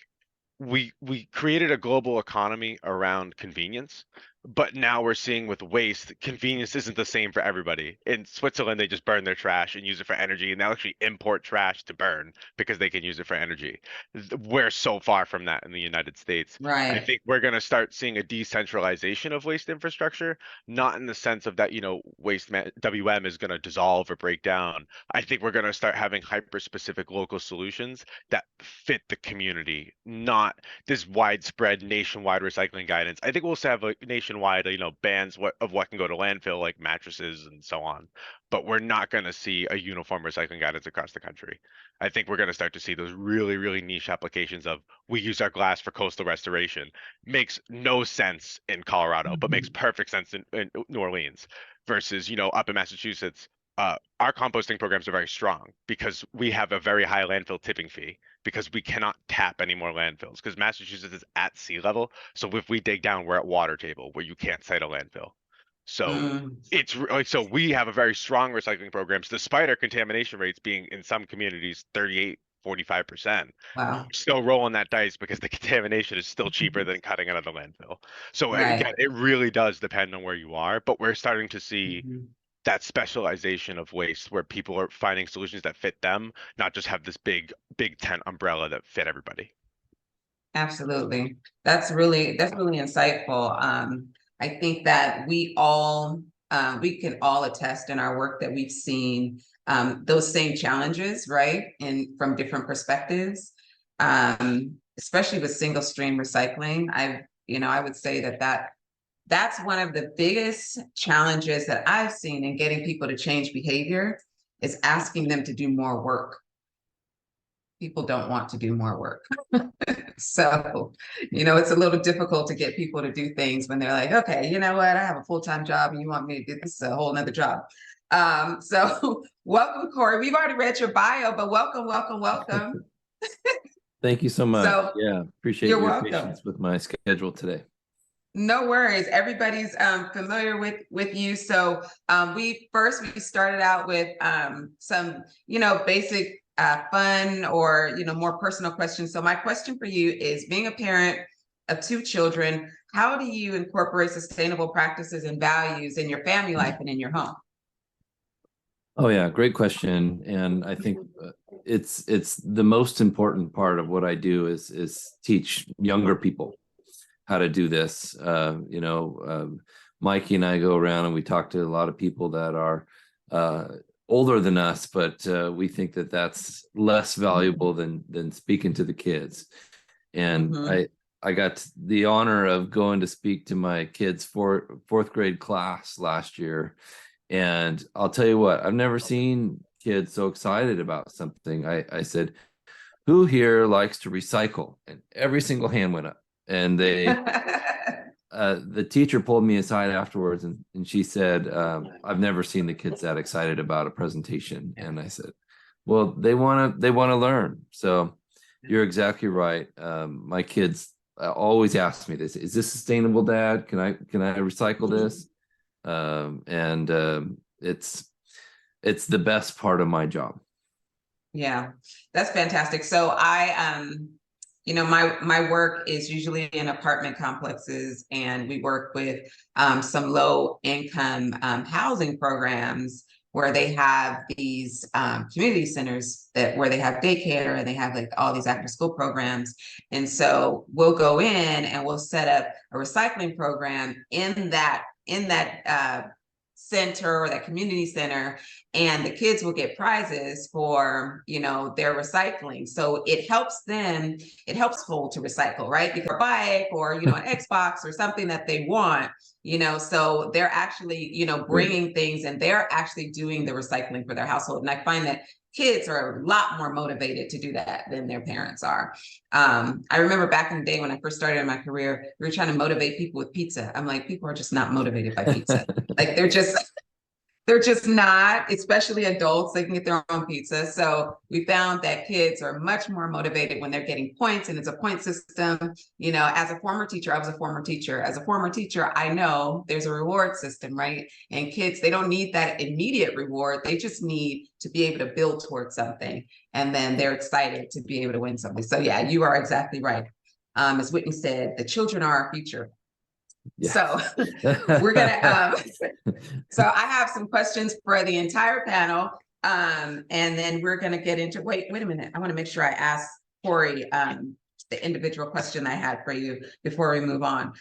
we created a global economy around convenience, but now we're seeing with waste, convenience isn't the same for everybody. In Switzerland, they just burn their trash and use it for energy, and they'll actually import trash to burn because they can use it for energy. We're so far from that in the United States. I Right. think we're going to start seeing a decentralization of waste infrastructure, not in the sense of that, WM is going to dissolve or break down. I think we're going to start having hyper-specific local solutions that fit the community, not this widespread nationwide recycling guidance. I think we'll have a nationwide, bans of what can go to landfill, like mattresses and so on. But we're not going to see a uniform recycling guidance across the country. I think we're going to start to see those really, really niche applications of we use our glass for coastal restoration. Makes no sense in Colorado, but makes perfect sense in New Orleans versus, up in Massachusetts. Our composting programs are very strong because we have a very high landfill tipping fee because we cannot tap any more landfills because Massachusetts is at sea level. So if we dig down, we're at water table where you can't site a landfill. So it's like, so we have a very strong recycling programs despite our contamination rates being in some communities 38, 45%. Wow. Still rolling that dice because the contamination is still cheaper than cutting out of the landfill. So again, Right. it really does depend on where you are, but we're starting to see that specialization of waste where people are finding solutions that fit them, not just have this big tent umbrella that fit everybody. Absolutely. That's really insightful. I think that we can all attest in our work that we've seen those same challenges, right? And from different perspectives, especially with single stream recycling. I would say that's one of the biggest challenges that I've seen in getting people to change behavior is asking them to do more work. People don't want to do more work. So, it's a little difficult to get people to do things when they're like, okay, you know what? I have a full-time job and you want me to do this, a whole nother job. So welcome, Cory. We've already read your bio, but welcome. Thank you so much. So Yeah, appreciate you're your welcome. patience with my schedule today. No worries. Everybody's familiar with you. So we started out with some, basic fun or, more personal questions. So my question for you is being a parent of 2 children, how do you incorporate sustainable practices and values in your family life and in your home? Oh yeah, great question. And I think it's the most important part of what I do is teach younger people how to do this. Mikey and I go around and we talk to a lot of people that are older than us, but we think that that's less valuable than speaking to the kids. And I got the honor of going to speak to my kids' fourth grade class last year. And I'll tell you what, I've never seen kids so excited about something. I said, who here likes to recycle? And every single hand went up. And they the teacher pulled me aside afterwards and she said, I've never seen the kids that excited about a presentation. And I said, well, they want to learn. So you're exactly right. My kids always ask me this, is this sustainable, Dad? Can I recycle this? It's the best part of my job. Yeah, that's fantastic. So my work is usually in apartment complexes, and we work with some low income housing programs where they have these community centers where they have daycare and they have like all these after school programs. And so we'll go in and we'll set up a recycling program in that center or that community center, and the kids will get prizes for their recycling. So it helps school to recycle, right? Because a bike or an Xbox or something that they want, so they're actually bringing things, and they're actually doing the recycling for their household. And I find that kids are a lot more motivated to do that than their parents are. I remember back in the day when I first started in my career, we were trying to motivate people with pizza. I'm like, people are just not motivated by pizza. Like they're just not, especially adults, they can get their own pizza. So we found that kids are much more motivated when they're getting points, and it's a point system. As a former teacher, I was a former teacher. As a former teacher, I know there's a reward system, right? And kids, they don't need that immediate reward. They just need to be able to build towards something. And then they're excited to be able to win something. So yeah, you are exactly right. As Whitney said, the children are our future. Yeah. So we're gonna so I have some questions for the entire panel, and then we're gonna get into wait a minute, I want to make sure I ask Cory the individual question I had for you before we move on.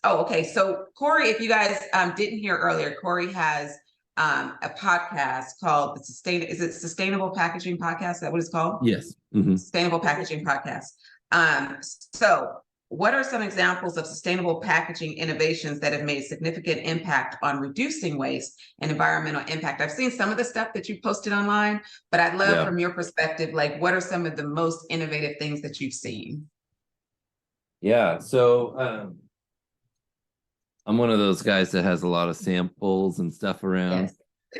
Okay, so Cory, if you guys didn't hear earlier, Cory has a podcast called the Sustainable Packaging Podcast? Is that what it's called? Yes. Sustainable Packaging Podcast. So what are some examples of sustainable packaging innovations that have made significant impact on reducing waste and environmental impact? I've seen some of the stuff that you posted online, but I'd love from your perspective, like what are some of the most innovative things that you've seen? Yeah, so I'm one of those guys that has a lot of samples and stuff around.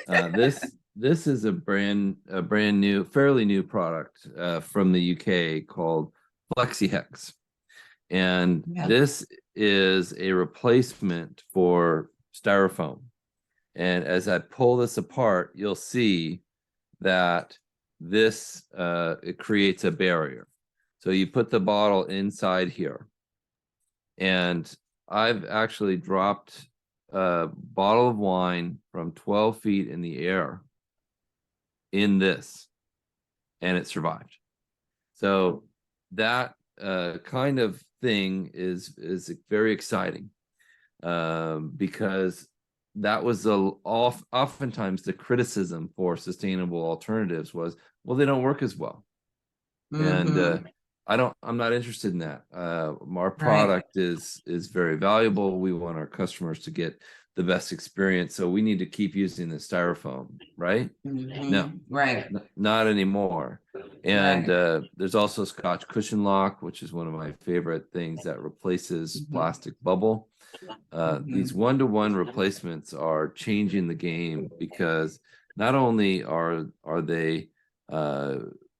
Yes. This is a brand new, fairly new product from the UK called FlexiHex. And this is a replacement for styrofoam. And as I pull this apart, you'll see that this it creates a barrier. So you put the bottle inside here. And I've actually dropped a bottle of wine from 12 feet in the air in this, and it survived. So that kind of thing is very exciting because that was oftentimes the criticism for sustainable alternatives was, well, they don't work as well. And I'm not interested in that. Our product is very valuable. We want our customers to get the best experience. So we need to keep using the styrofoam, right? No, not anymore. And there's also Scotch cushion lock, which is one of my favorite things that replaces plastic bubble. These one-to-one replacements are changing the game because not only are they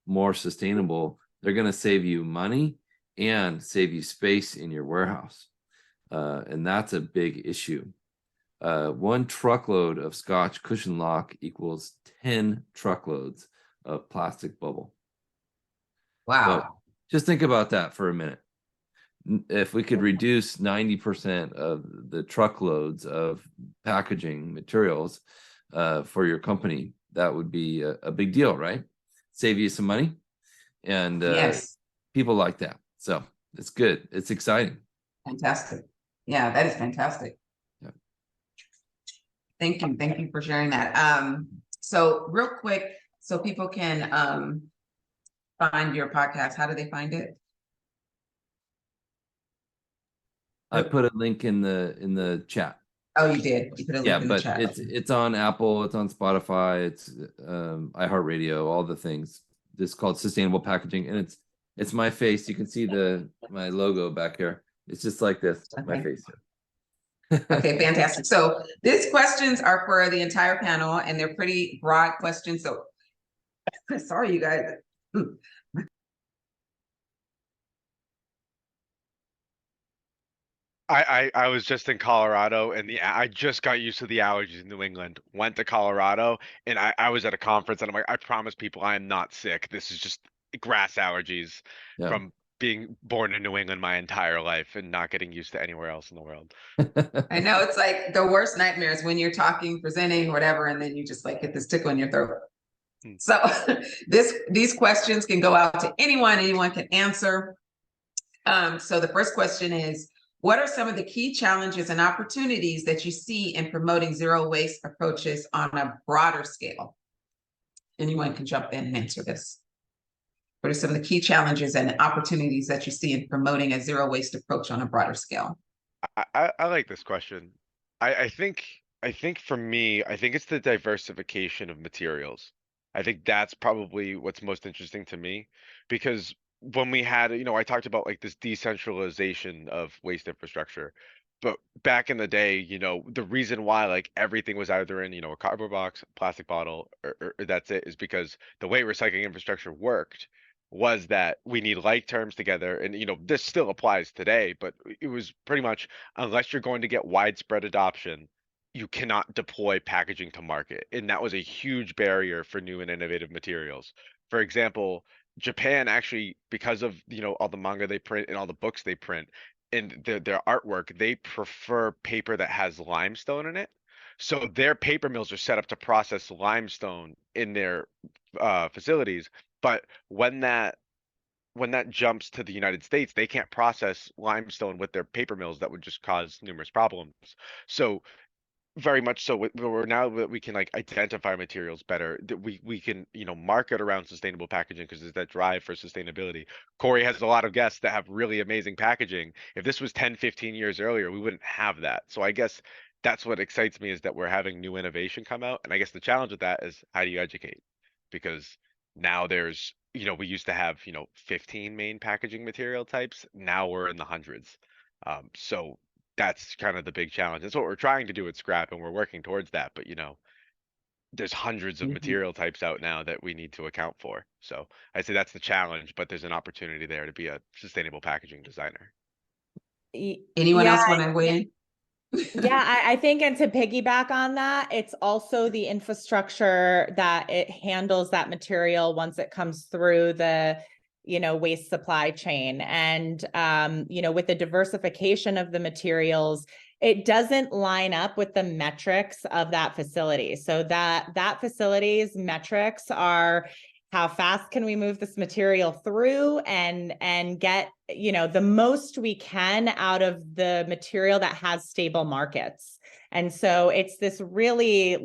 more sustainable, they're going to save you money and save you space in your warehouse. And that's a big issue. 1 truckload of Scotch cushion lock equals 10 truckloads of plastic bubble. Wow. So just think about that for a minute. if we could reduce 90% of the truckloads of packaging materials for your company, that would be a big deal, right? Save you some money, and Yes, people like that. So it's good. It's exciting. fantastic. Yeah, that is fantastic. Yeah. Thank you for sharing that. So real quick, so people can find your podcast, how do they find it? I put a link in the chat. Oh, you did. You put a Yeah, link in the but chat. it's on Apple, it's on Spotify, it's iHeartRadio, all the things. It's called Sustainable Packaging, and it's my face. You can see my logo back here. It's just like this, my Okay. face. Okay, fantastic. So these questions are for the entire panel, and they're pretty broad questions. So sorry, you guys. I was just in Colorado and I just got used to the allergies in New England. Went to Colorado and I was at a conference and I'm like, I promise people I am not sick. This is just grass allergies Yeah. from being born in New England my entire life and not getting used to anywhere else in the world. I know it's like the worst nightmares when you're talking, presenting, whatever, and then you just like get this tickle in your throat. So these questions can go out to anyone can answer. So the first question is, what are some of the key challenges and opportunities that you see in promoting zero waste approaches on a broader scale? Anyone can jump in and answer this. What are some of the key challenges and opportunities that you see in promoting a zero waste approach on a broader scale? I like this question. I think for me, I think it's the diversification of materials. I think that's probably what's most interesting to me because when we had, I talked about like this decentralization of waste infrastructure. But back in the day, the reason why like everything was either in, a cardboard box, plastic bottle, or that's it, is because the way recycling infrastructure worked was that we need like terms together. And, this still applies today, but it was pretty much unless you're going to get widespread adoption, you cannot deploy packaging to market. And that was a huge barrier for new and innovative materials. For example, Japan actually, because of, all the manga they print and all the books they print and their artwork, they prefer paper that has limestone in it. So their paper mills are set up to process limestone in their facilities. But when that jumps to the United States, they can't process limestone with their paper mills. That would just cause numerous problems. So very much so, we're now that we can like identify materials better, that we can market around sustainable packaging because there's that drive for sustainability. Cory has a lot of guests that have really amazing packaging. If this was 10-15 years earlier, we wouldn't have that. So I guess that's what excites me, is that we're having new innovation come out. And I guess the challenge with that is, how do you educate? Because now there's, we used to have 15 main packaging material types. Now we're in the hundreds. So that's kind of the big challenge. That's what we're trying to do at Scrap, and we're working towards that. But there's hundreds of material types out now that we need to account for. So I say that's the challenge, but there's an opportunity there to be a sustainable packaging designer. Anyone else want to weigh in? Yeah, I think, and to piggyback on that, it's also the infrastructure that it handles that material once it comes through the waste supply chain. And with the diversification of the materials, it doesn't line up with the metrics of that facility. So that facility's metrics are, how fast can we move this material through and get the most we can out of the material that has stable markets. And so it's really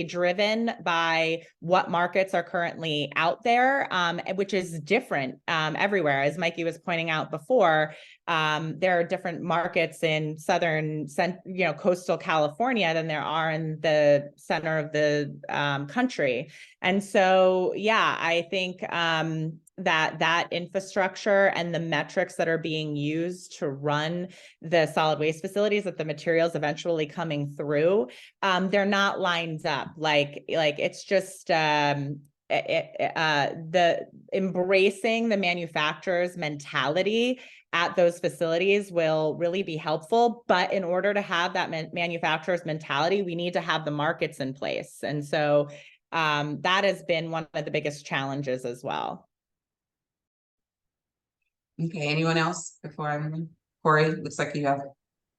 driven by what markets are currently out there, which is different everywhere. As Mikey was pointing out before, there are different markets in coastal California than there are in the center of the country. And so, yeah, I think that infrastructure and the metrics that are being used to run the solid waste facilities, that the materials eventually coming through, they're not lined up. Like it's just the embracing the manufacturer's mentality at those facilities will really be helpful. But in order to have that manufacturer's mentality, we need to have the markets in place. And so that has been one of the biggest challenges as well. Okay, anyone else before I move on? Cory, looks like you have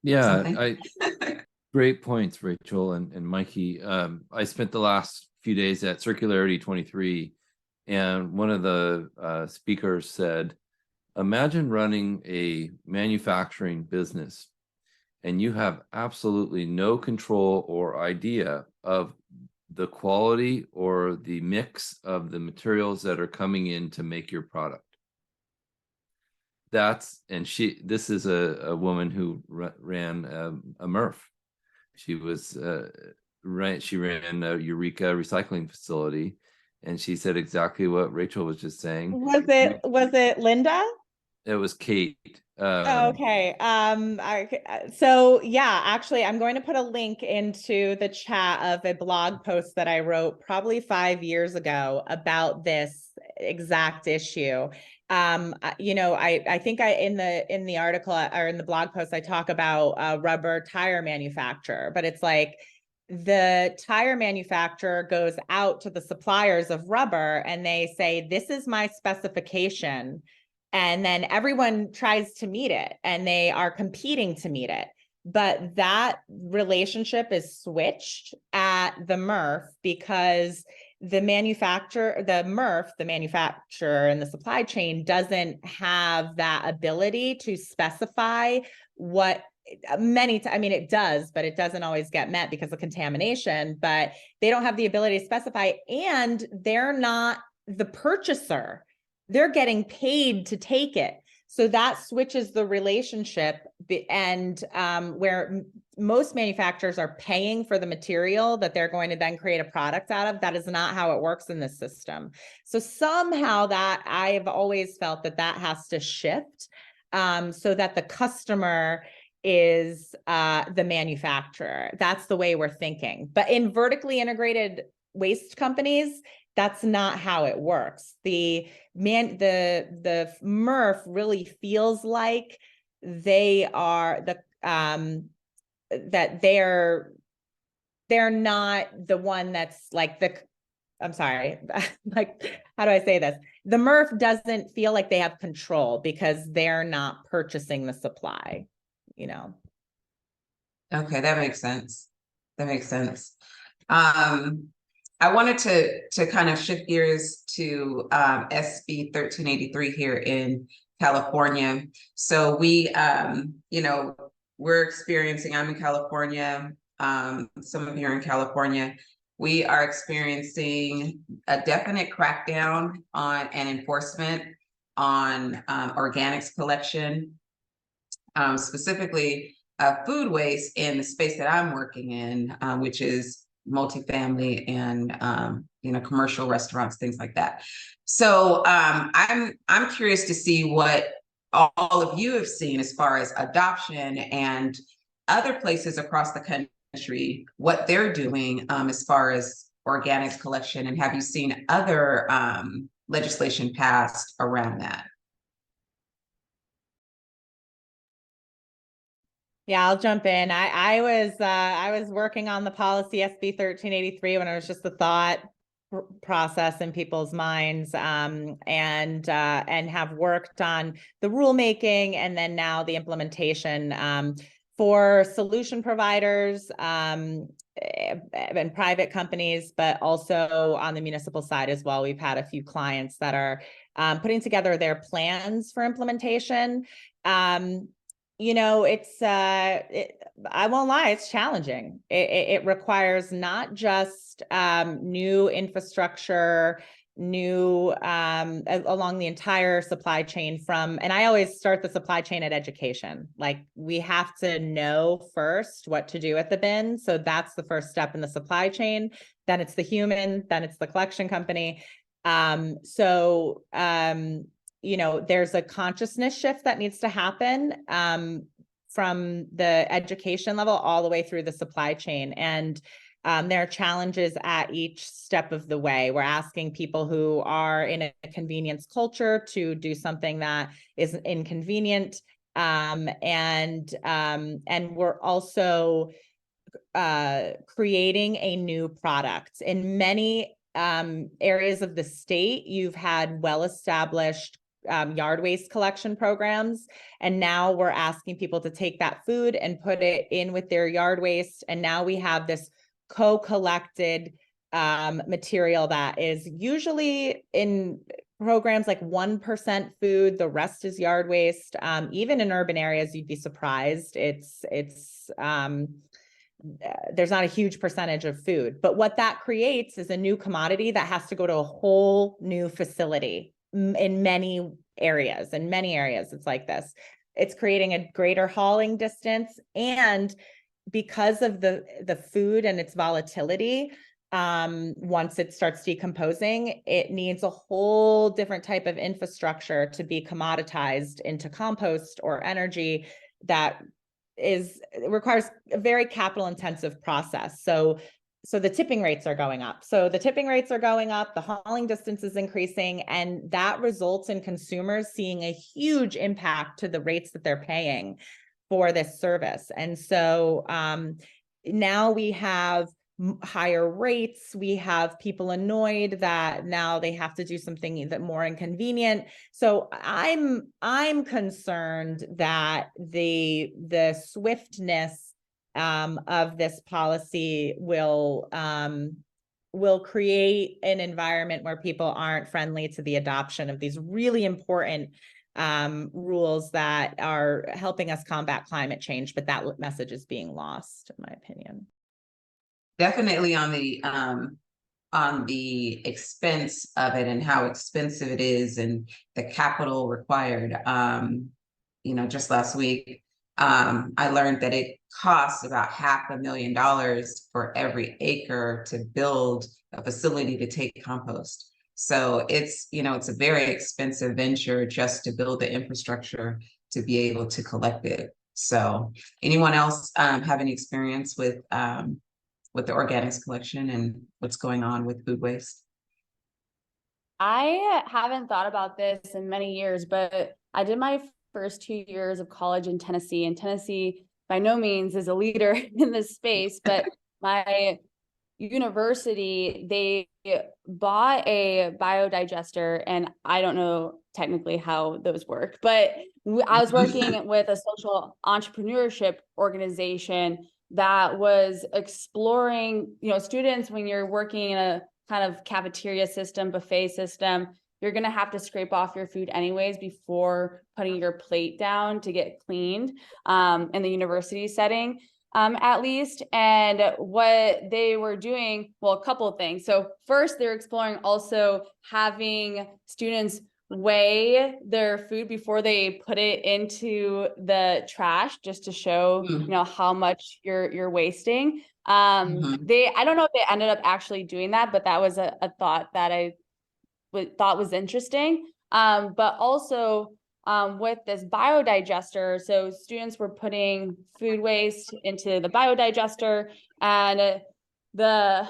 Yeah, something. great points, Rachel and Mikey. I spent the last few days at Circularity 23, and one of the speakers said, imagine running a manufacturing business and you have absolutely no control or idea of the quality or the mix of the materials that are coming in to make your product. This is a woman who ran a MRF. She ran a Eureka recycling facility, and she said exactly what Rachel was just saying. Was it Linda? It was Kate. Okay. So yeah, actually, I'm going to put a link into the chat of a blog post that I wrote probably 5 years ago about this exact issue. I think in the article or in the blog post, I talk about a rubber tire manufacturer, but it's like the tire manufacturer goes out to the suppliers of rubber and they say, this is my specification. And then everyone tries to meet it and they are competing to meet it. But that relationship is switched at the MRF because the manufacturer and the supply chain doesn't have that ability to specify what it does, but it doesn't always get met because of contamination, but they don't have the ability to specify, and they're not the purchaser. They're getting paid to take it. So that switches the relationship, and where most manufacturers are paying for the material that they're going to then create a product out of, that is not how it works in this system. So somehow that I've always felt that has to shift so that the customer is the manufacturer. That's the way we're thinking. But in vertically integrated waste companies, that's not how it works. The MRF really feels like they are that they're not the one that's like I'm sorry, like, how do I say this? The MRF doesn't feel like they have control because they're not purchasing the supply, Okay, that makes sense. That makes sense. I wanted to kind of shift gears to SB 1383 here in California. So we're experiencing, I'm in California, some of you are in California. We are experiencing a definite crackdown on and enforcement on organics collection, specifically food waste in the space that I'm working in, which is multifamily and commercial restaurants, things like that. So I'm curious to see what all of you have seen as far as adoption and other places across the country, what they're doing as far as organics collection, and have you seen other legislation passed around that? Yeah, I'll jump in. I was working on the policy SB 1383 when it was just the thought process in people's minds, and have worked on the rulemaking and then now the implementation for solution providers and private companies, but also on the municipal side as well. We've had a few clients that are putting together their plans for implementation. I won't lie, it's challenging. It requires not just new infrastructure, new along the entire supply chain and I always start the supply chain at education. Like, we have to know first what to do at the bin. So that's the first step in the supply chain. Then it's the human, then it's the collection company. There's a consciousness shift that needs to happen from the education level all the way through the supply chain. And there are challenges at each step of the way. We're asking people who are in a convenience culture to do something that is inconvenient. And we're also creating a new product. In many areas of the state, you've had well-established yard waste collection programs. And now we're asking people to take that food and put it in with their yard waste. And now we have this co-collected material that is usually in programs like 1% food, the rest is yard waste. Even in urban areas, you'd be surprised. There's not a huge percentage of food, but what that creates is a new commodity that has to go to a whole new facility in many areas. It's like this. It's creating a greater hauling distance, and because of the food and its volatility, once it starts decomposing, it needs a whole different type of infrastructure to be commoditized into compost or energy that requires a very capital intensive process. So the tipping rates are going up. The hauling distance is increasing, and that results in consumers seeing a huge impact to the rates that they're paying for this service. And so now we have higher rates. We have people annoyed that now they have to do something that more inconvenient. So I'm concerned that the swiftness of this policy will create an environment where people aren't friendly to the adoption of these really important rules that are helping us combat climate change. But that message is being lost, in my opinion. Definitely on the expense of it and how expensive it is and the capital required. Just last week, I learned that it costs about $500,000 for every acre to build a facility to take compost. So it's a very expensive venture just to build the infrastructure to be able to collect it. So anyone else have any experience with the organics collection and what's going on with food waste? I haven't thought about this in many years, but I did my first 2 years of college in Tennessee, and Tennessee by no means is a leader in this space, but my university, they bought a biodigester, and I don't know technically how those work, but I was working with a social entrepreneurship organization that was exploring, students, when you're working in a kind of cafeteria system, buffet system, you're going to have to scrape off your food anyways before putting your plate down to get cleaned in the university setting, at least. And what they were doing, well, a couple of things. So first, they're exploring also having students weigh their food before they put it into the trash, just to show how much you're wasting. I don't know if they ended up actually doing that, but that was a thought that I thought was interesting. But also with this biodigester, so students were putting food waste into the biodigester, and the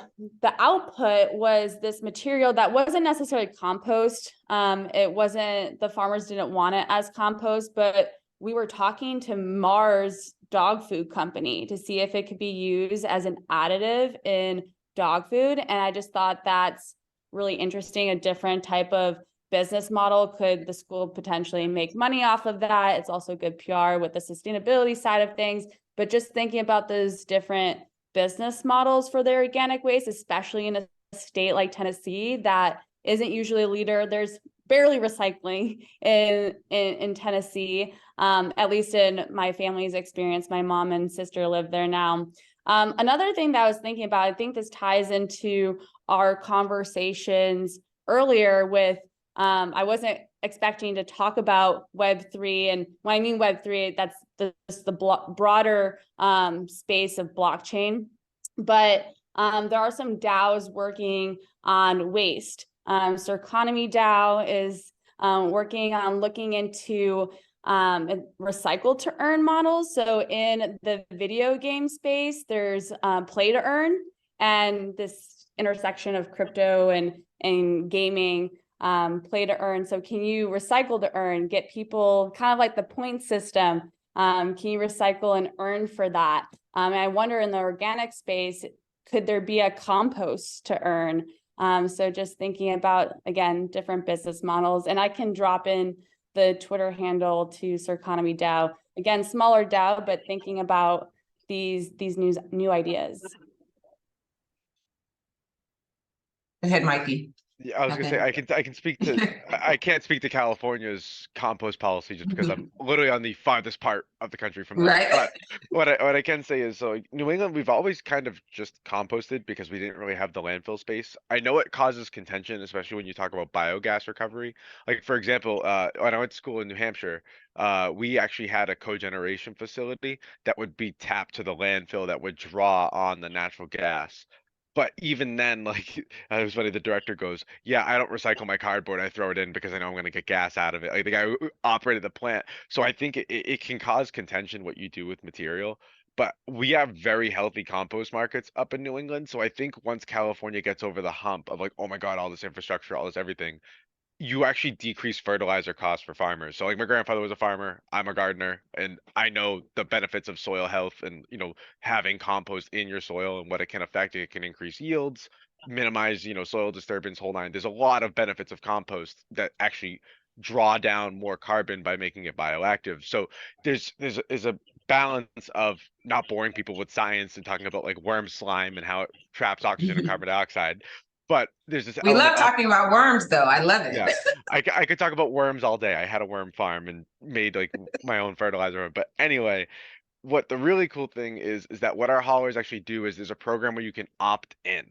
output was this material that wasn't necessarily compost. The farmers didn't want it as compost, but we were talking to Mars dog food company to see if it could be used as an additive in dog food. And I just thought that's really interesting, a different type of business model. Could the school potentially make money off of that? It's also good PR with the sustainability side of things, but just thinking about those different business models for their organic waste, especially in a state like Tennessee that isn't usually a leader. There's barely recycling in Tennessee, at least in my family's experience. My mom and sister live there now. Another thing that I was thinking about, I think this ties into our conversations earlier with, I wasn't expecting to talk about Web3. And when I mean Web3, that's the broader space of blockchain. But there are some DAOs working on waste. So Economy DAO is working on looking into recycle to earn models. So in the video game space, there's play to earn, and this intersection of crypto and gaming, play to earn. So can you recycle to earn, get people kind of like the point system? Can you recycle and earn for that? And I wonder in the organic space, could there be a compost to earn? So just thinking about, again, different business models, and I can drop in the Twitter handle to Circonomy DAO. Again, smaller DAO, but thinking about these new ideas. Go ahead, Mikey. Yeah, I was gonna say I can speak to I can't speak to California's compost policy just because I'm literally on the farthest part of the country from them. Right. But what I can say is, so like, New England, we've always kind of just composted because we didn't really have the landfill space. I know it causes contention, especially when you talk about biogas recovery. Like for example, when I went to school in New Hampshire, we actually had a cogeneration facility that would be tapped to the landfill that would draw on the natural gas. But even then, like, it was funny, the director goes, "Yeah, I don't recycle my cardboard. I throw it in because I know I'm gonna get gas out of it." Like the guy who operated the plant. So I think it can cause contention what you do with material. But we have very healthy compost markets up in New England. So I think once California gets over the hump of like, oh my God, all this infrastructure, all this everything, you actually decrease fertilizer costs for farmers. So like my grandfather was a farmer, I'm a gardener, and I know the benefits of soil health and having compost in your soil and what it can affect. It can increase yields, minimize, soil disturbance, whole nine. There's a lot of benefits of compost that actually draw down more carbon by making it bioactive. So there's a balance of not boring people with science and talking about like worm slime and how it traps oxygen and carbon dioxide. But there's this We element love of talking about worms, though. I love it. yeah, I could talk about worms all day. I had a worm farm and made like my own fertilizer. But anyway, what the really cool thing is that what our haulers actually do is there's a program where you can opt in.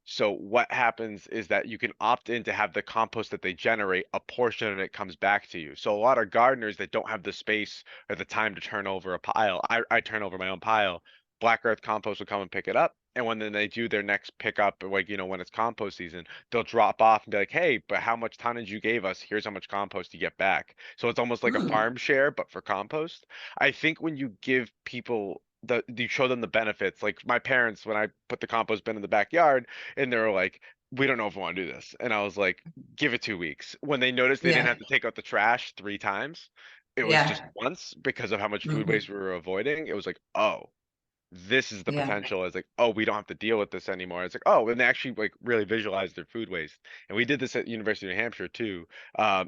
So what happens is that you can opt in to have the compost that they generate, a portion of it comes back to you. So a lot of gardeners that don't have the space or the time to turn over a pile, I turn over my own pile. Black Earth Compost will come and pick it up. And when then they do their next pickup, like, when it's compost season, they'll drop off and be like, hey, but how much tonnage you gave us? Here's how much compost you get back. So it's almost like a farm share, but for compost. I think when you give people you show them the benefits, like my parents, when I put the compost bin in the backyard and they were like, we don't know if we want to do this. And I was like, give it 2 weeks. When they noticed they didn't Yeah. have to take out the trash 3 times, it was just Yeah. once because of how much food Mhm. waste we were avoiding. It was like, oh, this is the Yeah. potential. It's like, oh, we don't have to deal with this anymore. It's like, oh, and they actually like really visualize their food waste. And we did this at University of New Hampshire too.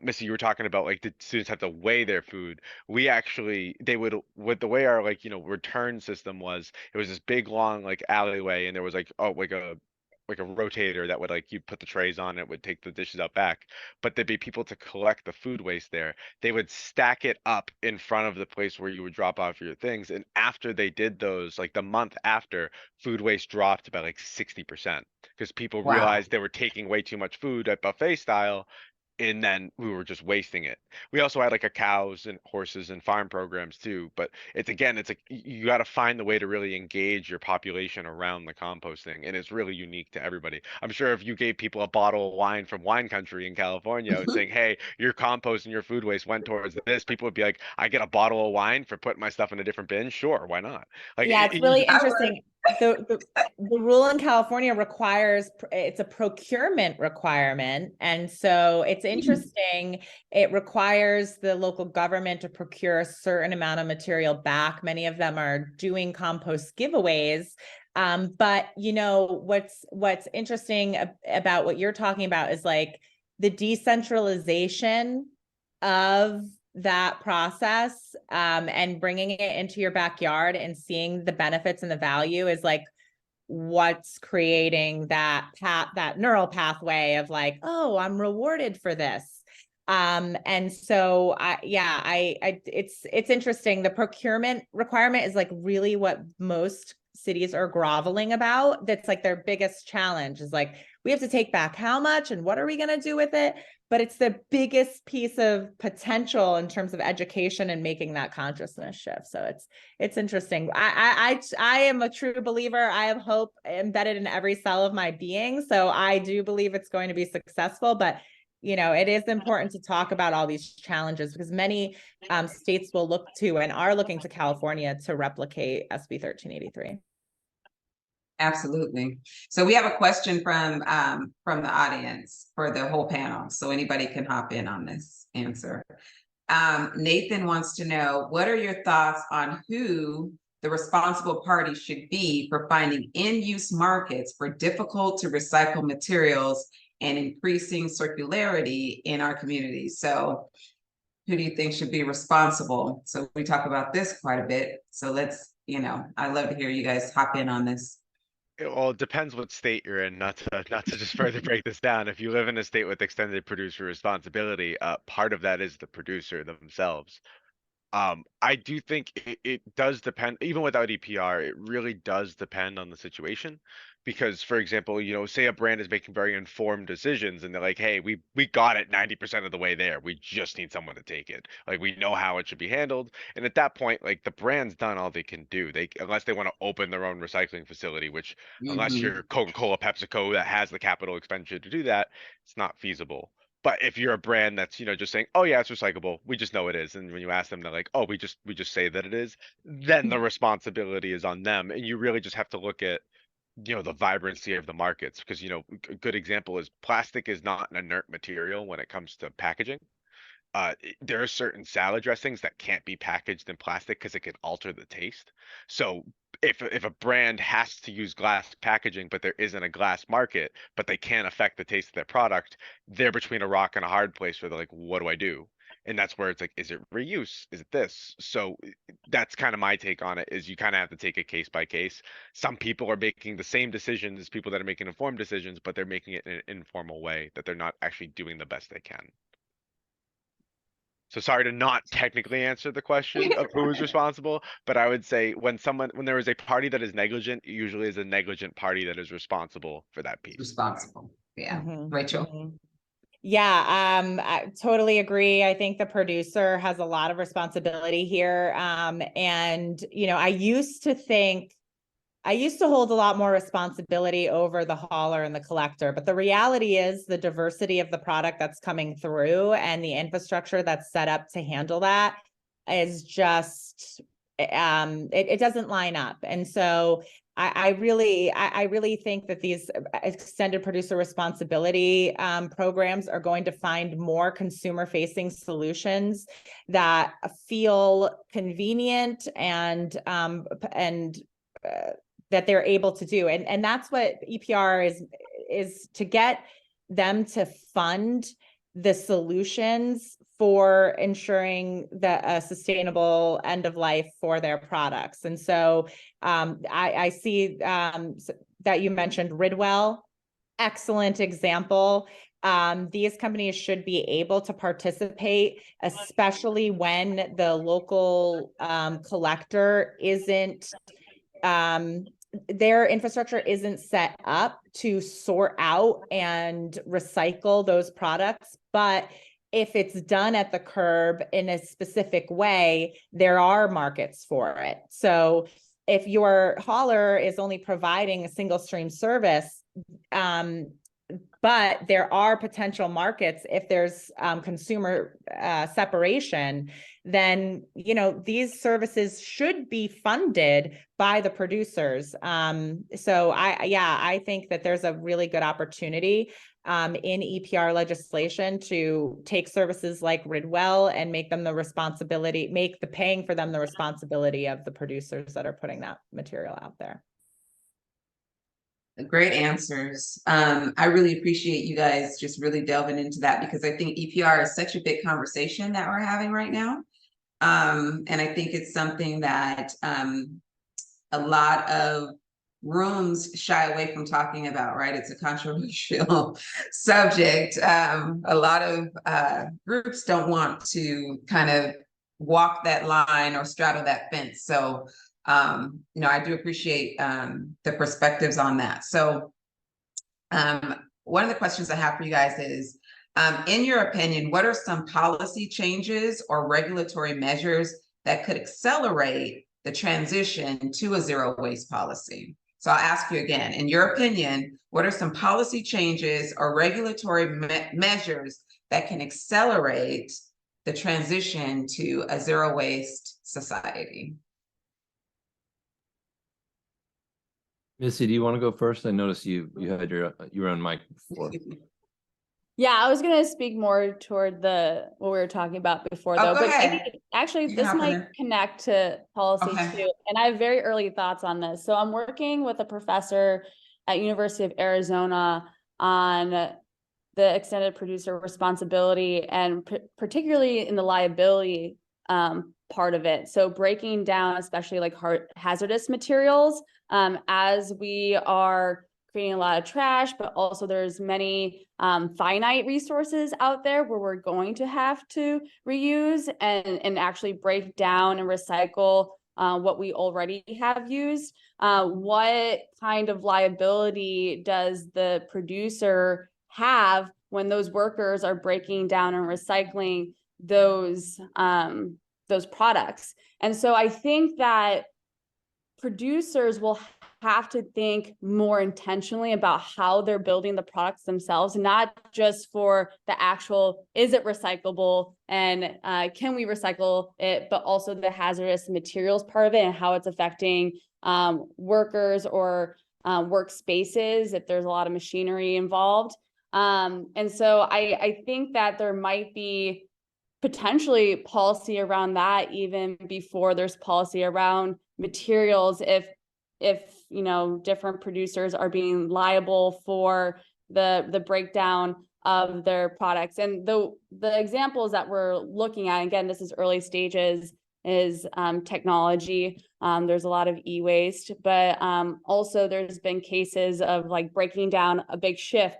Missy, you were talking about like the students have to weigh their food. We actually, they would, with the way our like, return system was, it was this big long like alleyway and there was like, oh, like a rotator that would like you put the trays on, it would take the dishes out back, but there'd be people to collect the food waste there. They would stack it up in front of the place where you would drop off your things. And after they did those, like the month after, food waste dropped by like 60% because people Wow. realized they were taking way too much food at buffet style and then we were just wasting it. We also had like a cows and horses and farm programs too, but it's like you got to find the way to really engage your population around the composting, and it's really unique to everybody. I'm sure if you gave people a bottle of wine from wine country in California saying, "Hey, your compost and your food waste went towards this," people would be like, "I get a bottle of wine for putting my stuff in a different bin? Sure, why not?" Like Yeah, it's really I would- interesting. The rule in California requires, it's a procurement requirement. And so it's interesting. It requires the local government to procure a certain amount of material back. Many of them are doing compost giveaways. But what's interesting about what you're talking about is like the decentralization of that process, and bringing it into your backyard and seeing the benefits and the value is like what's creating that neural pathway of like, oh, I'm rewarded for this. And so it's interesting. The procurement requirement is like really what most cities are groveling about. That's like their biggest challenge is like, we have to take back how much and what are we going to do with it? But it's the biggest piece of potential in terms of education and making that consciousness shift. So it's interesting. I am a true believer. I have hope embedded in every cell of my being. So I do believe it's going to be successful, but it is important to talk about all these challenges because many states will look to and are looking to California to replicate SB 1383. Absolutely. So we have a question from the audience for the whole panel. So anybody can hop in on this answer. Nathan wants to know, what are your thoughts on who the responsible party should be for finding in-use markets for difficult to recycle materials and increasing circularity in our communities. So who do you think should be responsible? So we talk about this quite a bit. So let's, I'd love to hear you guys hop in on this. Well, it depends what state you're in, not to just further break this down. If you live in a state with extended producer responsibility, part of that is the producer themselves. I do think it does depend, even without EPR, it really does depend on the situation. Because, for example, say a brand is making very informed decisions and they're like, hey, we got it 90% of the way there. We just need someone to take it. Like, we know how it should be handled. And at that point, like, the brand's done all they can do. Unless they want to open their own recycling facility, which unless you're Coca-Cola, PepsiCo that has the capital expenditure to do that, it's not feasible. But if you're a brand that's, just saying, oh yeah, it's recyclable, we just know it is. And when you ask them, they're like, oh, we just say that it is, then the responsibility is on them. And you really just have to look at, the vibrancy of the markets because, a good example is plastic is not an inert material when it comes to packaging. There are certain salad dressings that can't be packaged in plastic because it can alter the taste. So if a brand has to use glass packaging, but there isn't a glass market, but they can't affect the taste of their product, they're between a rock and a hard place where they're like, what do I do? And that's where it's like, is it reuse? Is it this? So that's kind of my take on it, is you kind of have to take it case by case. Some people are making the same decisions as people that are making informed decisions, but they're making it in an informal way that they're not actually doing the best they can. So sorry to not technically answer the question of who is responsible, but I would say when there is a party that is negligent, it usually is a negligent party that is responsible for that piece. Responsible. Yeah. Mhm, Rachel. mhm. Yeah, I totally agree. I think the producer has a lot of responsibility here. And I used to hold a lot more responsibility over the hauler and the collector, but the reality is the diversity of the product that's coming through and the infrastructure that's set up to handle that is just, it doesn't line up. And so I really think that these extended producer responsibility programs are going to find more consumer-facing solutions that feel convenient and that they're able to do. And that's what EPR is to get them to fund the solutions for ensuring that a sustainable end of life for their products. And so I see that you mentioned Ridwell, excellent example. These companies should be able to participate, especially when the local collector isn't their infrastructure isn't set up to sort out and recycle those products. But if it's done at the curb in a specific way, there are markets for it. So if your hauler is only providing a single stream service, but there are potential markets if there's consumer separation, then these services should be funded by the producers. So I think that there's a really good opportunity in EPR legislation to take services like Ridwell and make the paying for them the responsibility of the producers that are putting that material out there. Great answers. I really appreciate you guys just really delving into that because I think EPR is such a big conversation that we're having right now. And I think it's something that a lot of rooms shy away from talking about, right? It's a controversial subject. A lot of groups don't want to kind of walk that line or straddle that fence. So I do appreciate the perspectives on that. So one of the questions I have for you guys is, in your opinion, what are some policy changes or regulatory measures that could accelerate the transition to a zero waste policy? So I'll ask you again, in your opinion, what are some policy changes or regulatory measures that can accelerate the transition to a zero waste society? Missy, do you want to go first? I noticed you had you were on mic before. Yeah, I was gonna speak more toward what we were talking about before, Oh, though. go But ahead. maybe, actually, You can this hop in might there. connect to policy Okay. too. And I have very early thoughts on this. So I'm working with a professor at University of Arizona on the extended producer responsibility, and particularly in the liability part of it. So breaking down, especially like hazardous materials, as we are creating a lot of trash, but also there's many finite resources out there where we're going to have to reuse and actually break down and recycle what we already have used. What kind of liability does the producer have when those workers are breaking down and recycling those products? And so I think that producers will have to think more intentionally about how they're building the products themselves, not just for the actual, is it recyclable and can we recycle it, but also the hazardous materials part of it and how it's affecting workers or workspaces if there's a lot of machinery involved. And so I think that there might be potentially policy around that even before there's policy around materials, if you know, different producers are being liable for the breakdown of their products. And the examples that we're looking at, again, this is early stages, is technology. There's a lot of e-waste, but also there's been cases of like breaking down a big ship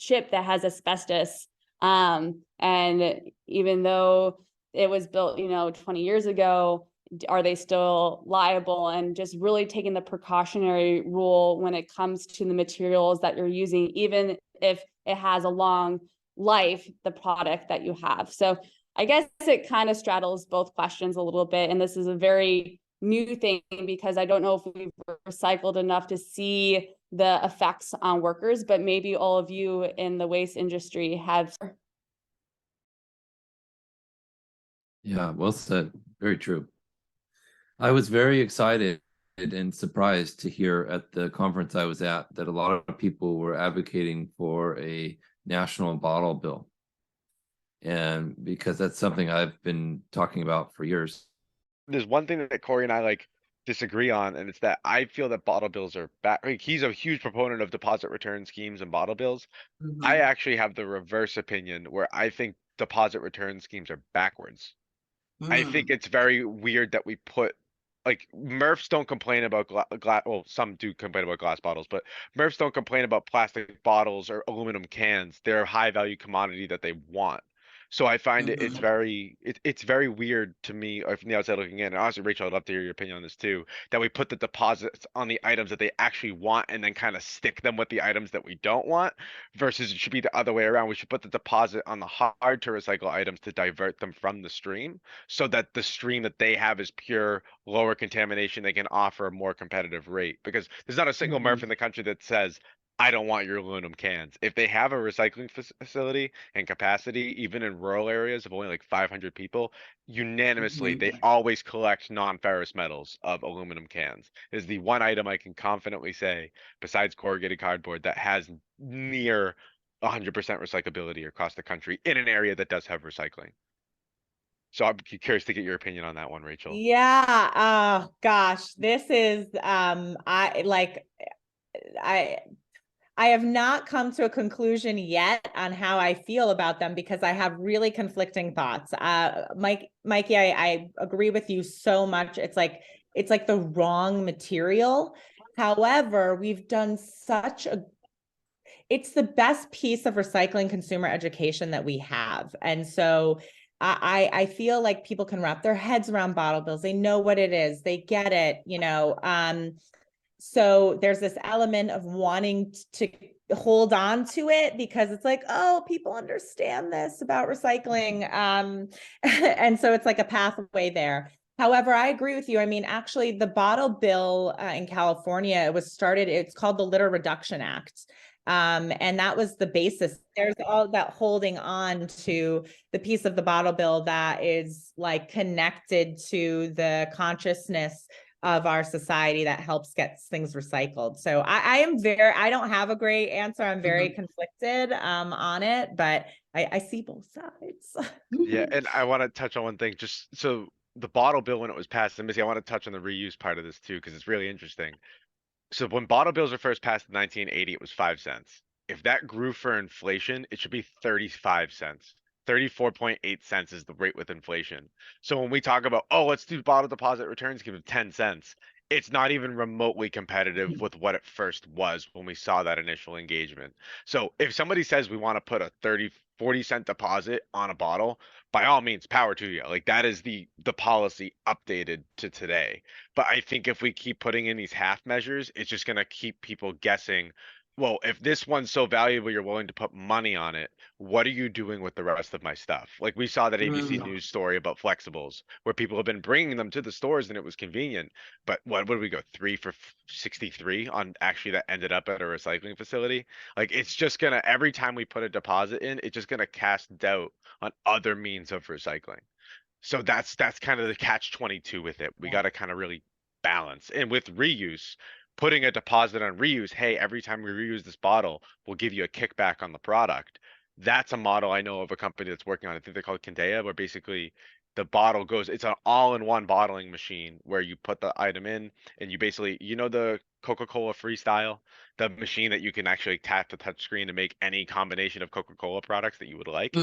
that has asbestos. And even though it was built, you know, 20 years ago, are they still liable? And just really taking the precautionary rule when it comes to the materials that you're using, even if it has a long life, the product that you have. So I guess it kind of straddles both questions a little bit. And this is a very new thing because I don't know if we've recycled enough to see the effects on workers, but maybe all of you in the waste industry have. Yeah, well said. Very true. I was very excited and surprised to hear at the conference I was at that a lot of people were advocating for a national bottle bill. And because that's something I've been talking about for years. There's one thing that Cory and I like disagree on, and it's that I feel that bottle bills are bad. Like, he's a huge proponent of deposit return schemes and bottle bills. I Mhm. actually have the reverse opinion where I think deposit return schemes are backwards. I think Mm. it's very weird that we put, like, Murphs don't complain about glass. Well, some do complain about glass bottles, but Murphs don't complain about plastic bottles or aluminum cans. They're a high value commodity that they want. So I find it's Mhm. it's very weird to me, or from the outside looking in. And honestly, Rachel, I'd love to hear your opinion on this too. That we put the deposits on the items that they actually want and then kind of stick them with the items that we don't want, versus it should be the other way around. We should put the deposit on the hard to recycle items to divert them from the stream, so that the stream that they have is pure, lower contamination. They can offer a more competitive rate, because there's not a single Mhm. MRF in the country that says, I don't want your aluminum cans. If they have a recycling facility and capacity, even in rural areas of only like 500 people, unanimously, Mhm. they always collect non-ferrous metals of aluminum cans. It is the one item I can confidently say, besides corrugated cardboard, that has near 100% recyclability across the country in an area that does have recycling. So I'm curious to get your opinion on that one, Rachel. Yeah. Oh gosh, this is I I have not come to a conclusion yet on how I feel about them because I have really conflicting thoughts. Mikey, I agree with you so much. It's like the wrong material. However, we've done it's the best piece of recycling consumer education that we have. And so I feel like people can wrap their heads around bottle bills. They know what it is. They get it, you know. So there's this element of wanting to hold on to it because it's like, oh, people understand this about recycling. And so it's like a pathway there. However, I agree with you. I mean, actually, the bottle bill in California, it's called the Litter Reduction Act. And that was the basis. There's all that holding on to the piece of the bottle bill that is like connected to the consciousness of our society that helps get things recycled. So I don't have a great answer. I'm very conflicted on it, but I see both sides. Yeah, and I want to touch on one thing. Just so the bottle bill, when it was passed, and Missy, I want to touch on the reuse part of this too, because it's really interesting. So when bottle bills were first passed in 1980, it was 5 cents. If that grew for inflation, it should be 35 cents. 34.8 cents is the rate with inflation. So when we talk about, oh, let's do bottle deposit returns, give them 10 cents, it's not even remotely competitive with what it first was when we saw that initial engagement. So if somebody says we want to put a 30, 40 cent deposit on a bottle, by all means, power to you. Like that is the policy updated to today. But I think if we keep putting in these half measures, it's just going to keep people guessing. Well, if this one's so valuable, you're willing to put money on it. What are you doing with the rest of my stuff? Like we saw that ABC News story about flexibles, where people have been bringing them to the stores and it was convenient. But what did we go 3 for 63 on actually that ended up at a recycling facility? Like it's just gonna every time we put a deposit in, it's just gonna cast doubt on other means of recycling. So that's kind of the catch 22 with it. We got to kind of really balance. And with reuse, putting a deposit on reuse, hey, every time we reuse this bottle, we'll give you a kickback on the product. That's a model I know of a company that's working on. I think they're called Kindea, where basically the bottle goes, it's an all-in-one bottling machine where you put the item in and you basically, the Coca-Cola Freestyle, the machine that you can actually tap the touch screen to make any combination of Coca-Cola products that you would like.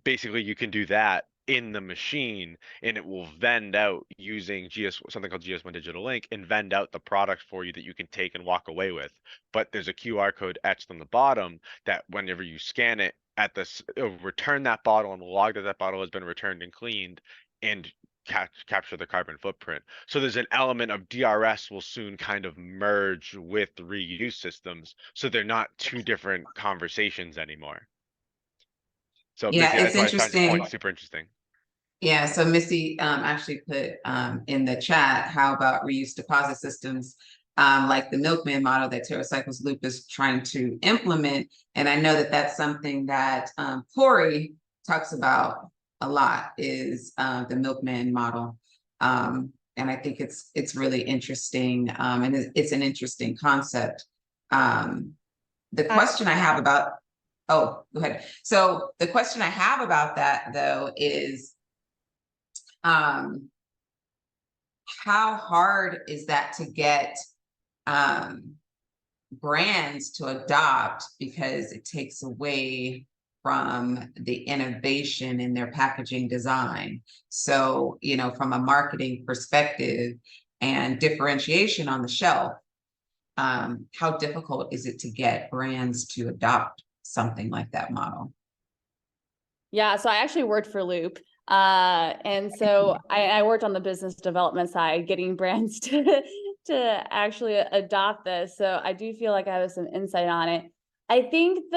Basically you can do that in the machine and it will vend out using something called GS1 Digital Link and vend out the product for you that you can take and walk away with. But there's a QR code etched on the bottom that whenever you scan it it'll return that bottle and log that bottle has been returned and cleaned and capture the carbon footprint. So there's an element of DRS will soon kind of merge with reuse systems. So they're not two different conversations anymore. So Yeah, Missy, it's that's why I find your interesting. point super interesting. Yeah, so Missy actually put in the chat, how about reuse deposit systems like the milkman model that TerraCycles Loop is trying to implement. And I know that that's something that Cory talks about a lot is the milkman model. And I think it's really interesting and it's an interesting concept. The question I have about, oh, go ahead. So the question I have about that though is, how hard is that to get brands to adopt, because it takes away from the innovation in their packaging design. So, from a marketing perspective and differentiation on the shelf, how difficult is it to get brands to adopt something like that model? Yeah, so I actually worked for Loop. And so I worked on the business development side, getting brands to actually adopt this. So I do feel like I have some insight on it. I think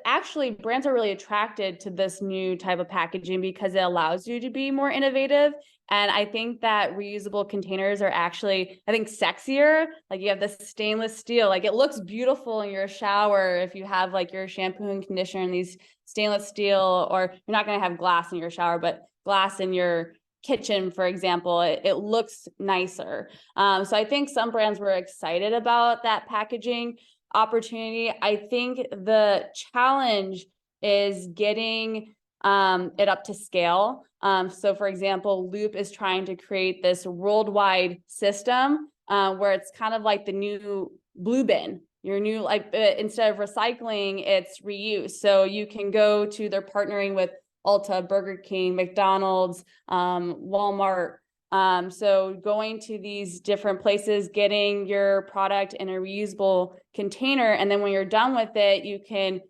actually brands are really attracted to this new type of packaging because it allows you to be more innovative. And I think that reusable containers are actually, I think, sexier. Like you have this stainless steel, like it looks beautiful in your shower if you have like your shampoo and conditioner in these stainless steel, or you're not going to have glass in your shower, but glass in your kitchen, for example, it looks nicer. So I think some brands were excited about that packaging opportunity. I think the challenge is getting it up to scale. So for example, Loop is trying to create this worldwide system where it's kind of like the new blue bin. Your new, like, instead of recycling, it's reuse. So you can go to, they're partnering with Ulta, Burger King, McDonald's, Walmart. So going to these different places, getting your product in a reusable container, and then when you're done with it, you can,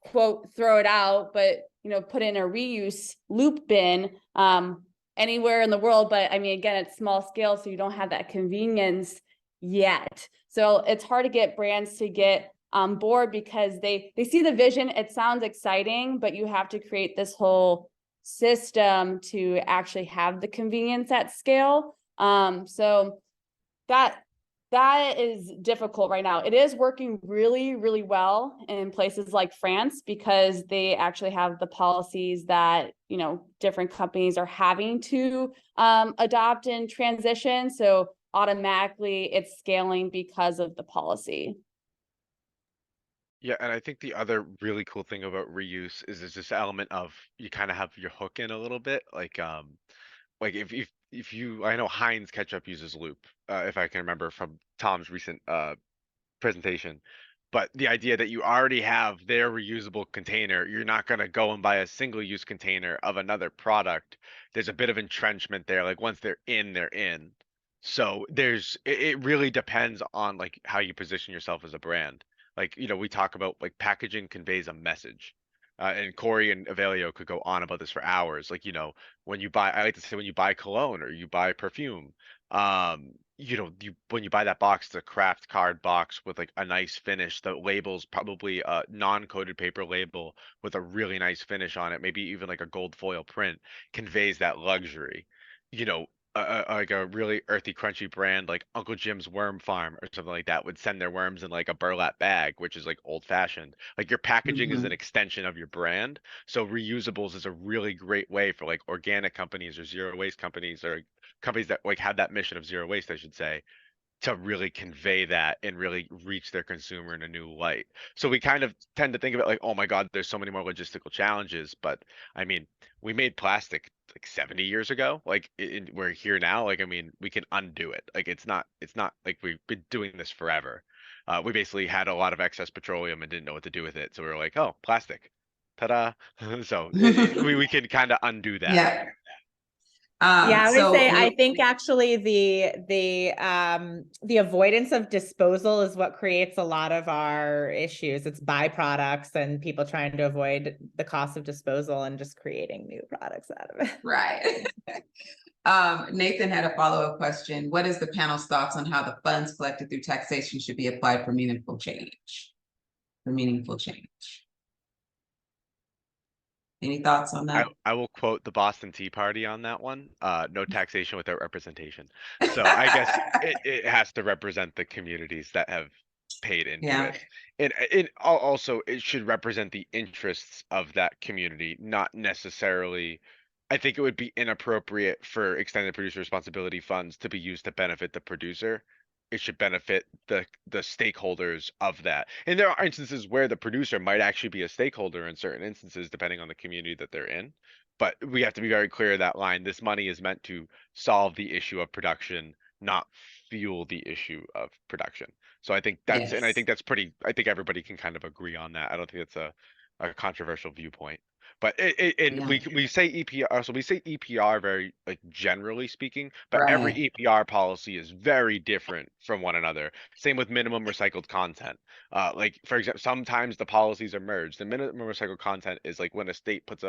quote, throw it out, but put in a reuse Loop bin anywhere in the world. But I mean, again, it's small scale, so you don't have that convenience yet. So it's hard to get brands to get on board because they see the vision. It sounds exciting, but you have to create this whole system to actually have the convenience at scale. So that That is difficult right now. It is working really, really well in places like France because they actually have the policies that, you know, different companies are having to adopt and transition. So automatically it's scaling because of the policy. Yeah, and I think the other really cool thing about reuse is there's this element of you kind of have your hook in a little bit. Like if you I know Heinz ketchup uses loop, if I can remember from Tom's recent presentation. But the idea that you already have their reusable container, you're not going to go and buy a single use container of another product. There's a bit of entrenchment there. Like once they're in, they're in. So it really depends on like how you position yourself as a brand. Like, you know, we talk about like packaging conveys a message. And Cory and Avelio could go on about this for hours. Like, you know, when you buy, I like to say when you buy cologne or you buy perfume, you know, when you buy that box, the craft card box with like a nice finish, the label's probably a non-coated paper label with a really nice finish on it, maybe even like a gold foil print, conveys that luxury. You know, like a really earthy, crunchy brand like Uncle Jim's Worm Farm or something like that would send their worms in like a burlap bag, which is like old fashioned. Like your packaging is an extension of your brand. So reusables is a really great way for like organic companies or zero waste companies or companies that like have that mission of zero waste, I should say, to really convey that and really reach their consumer in a new light. So we kind of tend to think of it like, oh my God, there's so many more logistical challenges. But I mean, we made plastic like 70 years ago. Like we're here now. Like, I mean, we can undo it. Like it's not like we've been doing this forever. We basically had a lot of excess petroleum and didn't know what to do with it. So we were like, oh, plastic. Ta-da. So we can kind of undo that. Yeah. Yeah, I would So say I think actually the avoidance of disposal is what creates a lot of our issues. It's byproducts and people trying to avoid the cost of disposal and just creating new products out of it. right. Nathan had a follow-up question. What is the panel's thoughts on how the funds collected through taxation should be applied for meaningful change? For meaningful change. Any thoughts on that? I will quote the Boston Tea Party on that one. No taxation without representation. So I guess it has to represent the communities that have paid into Yeah. it. And also it should represent the interests of that community, not necessarily. I think it would be inappropriate for extended producer responsibility funds to be used to benefit the producer. It should benefit the stakeholders of that. And there are instances where the producer might actually be a stakeholder in certain instances, depending on the community that they're in. But we have to be very clear of that line. This money is meant to solve the issue of production, not fuel the issue of production. So I think that's, and I Yes. think that's pretty, I think everybody can kind of agree on that. I don't think it's a controversial viewpoint. But Yeah. we say EPR, so we say EPR very like generally speaking, but every Right. EPR policy is very different from one another. Same with minimum recycled content. Like for example, sometimes the policies are merged. The minimum recycled content is like when a state puts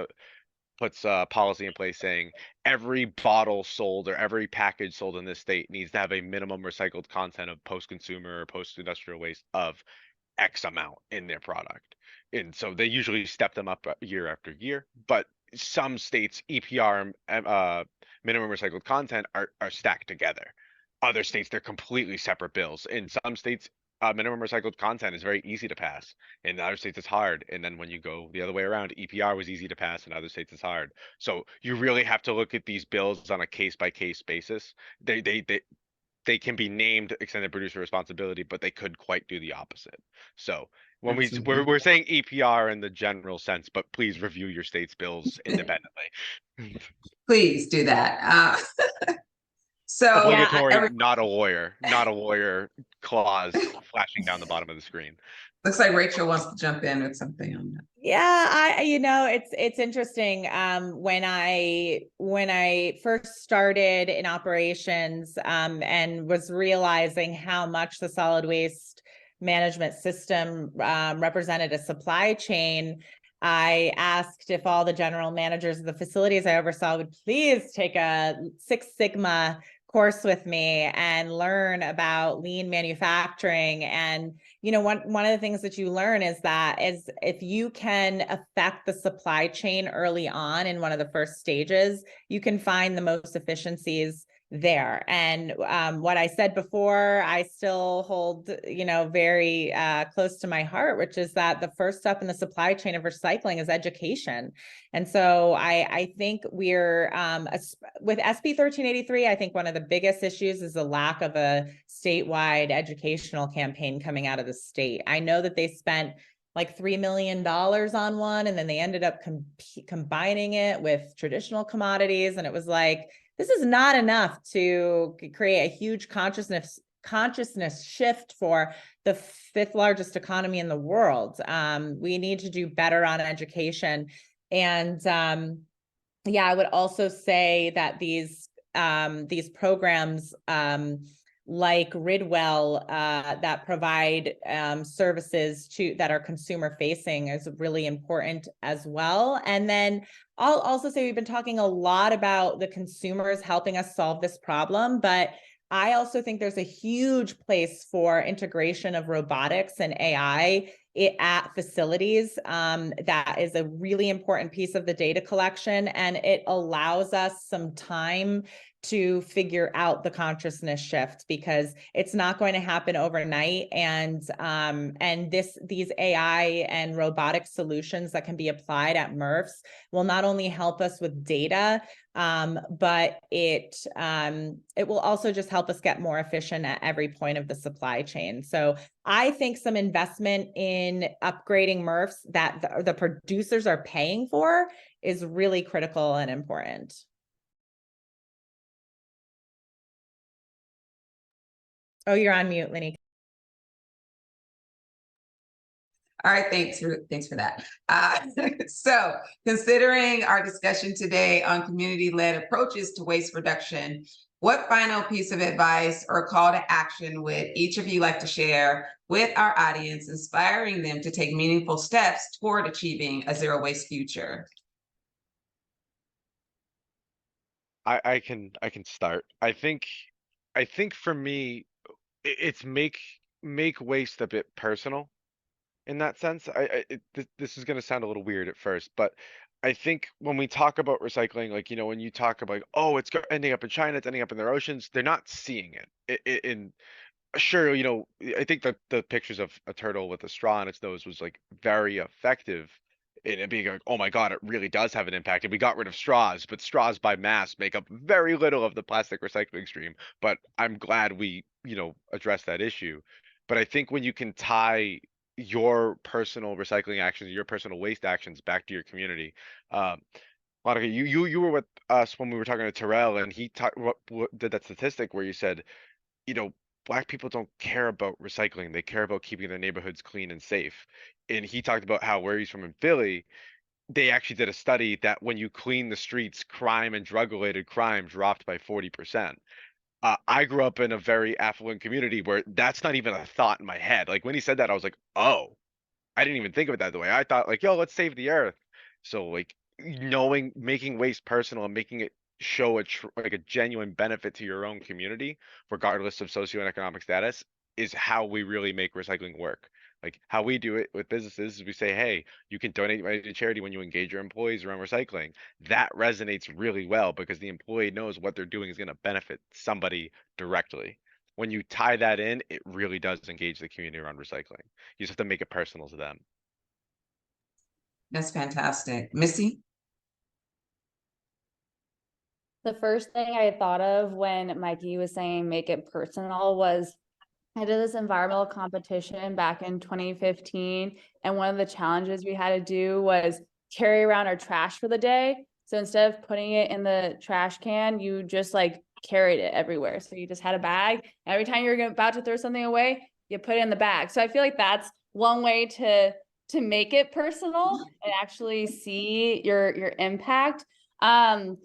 a policy in place saying every bottle sold or every package sold in this state needs to have a minimum recycled content of post-consumer or post-industrial waste of X amount in their product. And so they usually step them up year after year. But some states, EPR and minimum recycled content are stacked together. Other states, they're completely separate bills. In some states, minimum recycled content is very easy to pass. In other states, it's hard. And then when you go the other way around, EPR was easy to pass. In other states, it's hard. So you really have to look at these bills on a case by case basis. They can be named extended producer responsibility, but they could quite do the opposite. So when Absolutely. we're saying EPR in the general sense, but please review your state's bills independently. Please do that. So Obligatory, not a lawyer clause flashing down the bottom of the screen. looks like Rachel wants to jump in with something on that. Yeah, it's interesting. When I first started in operations, and was realizing how much the solid waste management system represented a supply chain, I asked if all the general managers of the facilities I oversaw would please take a Six Sigma course with me and learn about lean manufacturing. And one of the things that you learn is if you can affect the supply chain early on in one of the first stages, you can find the most efficiencies there. And what I said before, I still hold, very close to my heart, which is that the first step in the supply chain of recycling is education. And so I think we're with SB 1383, I think one of the biggest issues is the lack of a statewide educational campaign coming out of the state. I know that they spent like $3 million on one, and then they ended up combining it with traditional commodities. And it was like, this is not enough to create a huge consciousness shift for the 5th largest economy in the world. We need to do better on education. And yeah, I would also say that these programs like Ridwell that provide services that are consumer facing is really important as well. And then I'll also say we've been talking a lot about the consumers helping us solve this problem, but I also think there's a huge place for integration of robotics and AI at facilities. That is a really important piece of the data collection, and it allows us some time to figure out the consciousness shift, because it's not going to happen overnight. And these AI and robotic solutions that can be applied at MRFs will not only help us with data, but it will also just help us get more efficient at every point of the supply chain. So I think some investment in upgrading MRFs that the producers are paying for is really critical and important. Oh, you're on mute, Lenny. All right, thanks for that. So considering our discussion today on community-led approaches to waste reduction, what final piece of advice or call to action would each of you like to share with our audience, inspiring them to take meaningful steps toward achieving a zero waste future? I can start. I think for me, it's make waste a bit personal in that sense. This is going to sound a little weird at first, but I think when we talk about recycling, like, when you talk about, like, oh, it's ending up in China, it's ending up in their oceans, they're not seeing it. Sure, I think the pictures of a turtle with a straw in its nose was like very effective in it being like, oh my God, it really does have an impact. And we got rid of straws, but straws by mass make up very little of the plastic recycling stream. But I'm glad we, addressed that issue. But I think when you can tie your personal recycling actions, your personal waste actions back to your community, Monica, you were with us when we were talking to Terrell, and he did that statistic where you said, Black people don't care about recycling. They care about keeping their neighborhoods clean and safe. And he talked about how where he's from in Philly, they actually did a study that when you clean the streets, crime and drug-related crime dropped by 40%. I grew up in a very affluent community where that's not even a thought in my head. Like when he said that, I was like, oh, I didn't even think of it that way. I thought like, yo, let's save the earth. So like making waste personal and making it show like a genuine benefit to your own community, regardless of socioeconomic status, is how we really make recycling work. Like how we do it with businesses is we say, hey, you can donate money to charity when you engage your employees around recycling. That resonates really well because the employee knows what they're doing is going to benefit somebody directly. When you tie that in, it really does engage the community around recycling. You just have to make it personal to them. That's fantastic. Missy? The first thing I thought of when Mikey was saying make it personal was I did this environmental competition back in 2015, and one of the challenges we had to do was carry around our trash for the day. So instead of putting it in the trash can, you just like carried it everywhere. So you just had a bag. Every time you're about to throw something away, you put it in the bag. So I feel like that's one way to make it personal and actually see your impact. I'm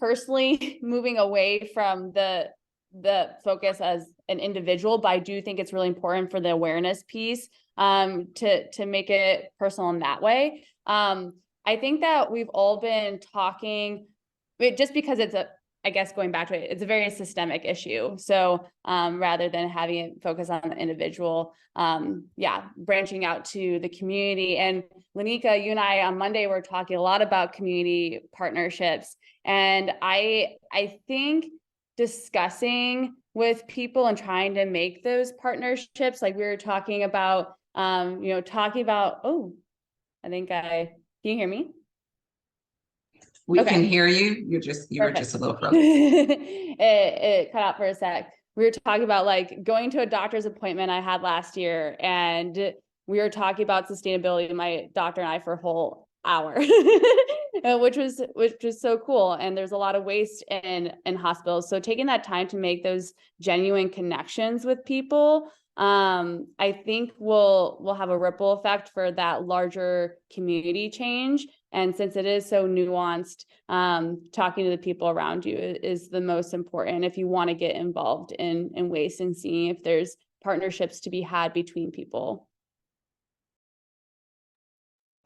personally moving away from the focus as an individual, but I do think it's really important for the awareness piece to make it personal in that way. I think that we've all been talking, just because it's I guess going back to it, it's a very systemic issue. So rather than having it focus on the individual, branching out to the community. And Lanika, you and I on Monday were talking a lot about community partnerships. And I think discussing with people and trying to make those partnerships. Like we were talking about, talking about, can you hear me? We Okay. can hear you. You were just a little frozen. It cut out for a sec. We were talking about like going to a doctor's appointment I had last year, and we were talking about sustainability, my doctor and I, for a whole hour, which was so cool. And there's a lot of waste in hospitals. So taking that time to make those genuine connections with people, I think will have a ripple effect for that larger community change. And since it is so nuanced, talking to the people around you is the most important if you want to get involved in waste and seeing if there's partnerships to be had between people.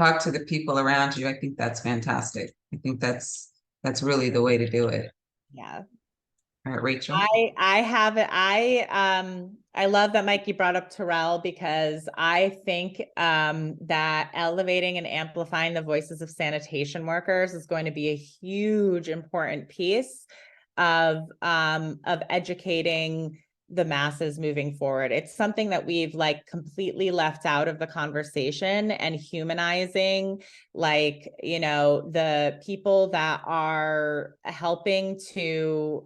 Talk to the people around you. I think that's fantastic. I think that's really the way to do it. Yeah. All right, Rachel. I have it. I love that Mikey brought up Terrell, because I think that elevating and amplifying the voices of sanitation workers is going to be a huge, important piece of educating the masses moving forward. It's something that we've like completely left out of the conversation, and humanizing, like, the people that are helping to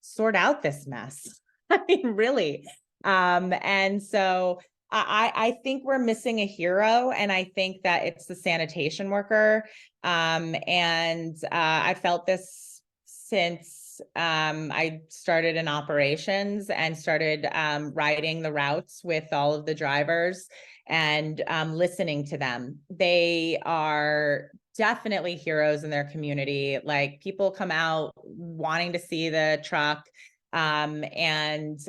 sort out this mess. I mean, really. And so I think we're missing a hero, and I think that it's the sanitation worker. And I felt this since I started in operations and started riding the routes with all of the drivers and listening to them. They are definitely heroes in their community. Like, people come out wanting to see the truck. And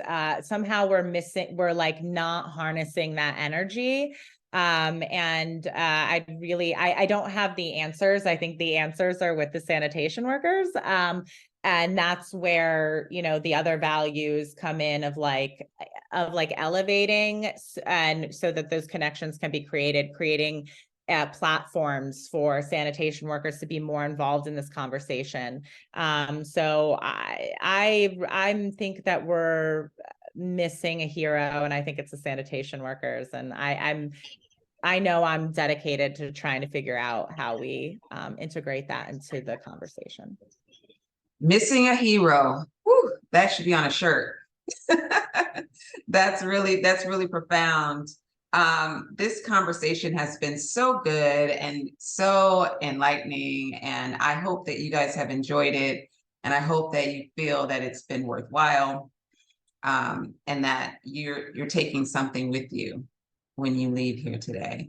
somehow we're like not harnessing that energy. And I don't have the answers. I think the answers are with the sanitation workers. And that's where, the other values come in of elevating, and so that those connections can be creating platforms for sanitation workers to be more involved in this conversation. So I think that we're missing a hero, and I think it's the sanitation workers. And I know I'm dedicated to trying to figure out how we integrate that into the conversation. Missing a hero. Whew, that should be on a shirt. That's really profound. This conversation has been so good and so enlightening, and I hope that you guys have enjoyed it, and I hope that you feel that it's been worthwhile, and that you're taking something with you when you leave here today.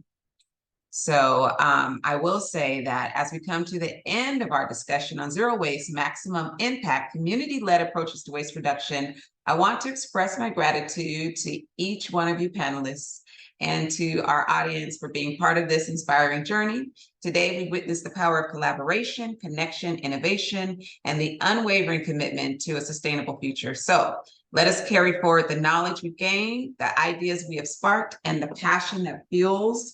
So I will say that as we come to the end of our discussion on zero waste, maximum impact, community-led approaches to waste reduction, I want to express my gratitude to each one of you panelists and to our audience for being part of this inspiring journey. Today, we witnessed the power of collaboration, connection, innovation, and the unwavering commitment to a sustainable future. So let us carry forward the knowledge we've gained, the ideas we have sparked, and the passion that fuels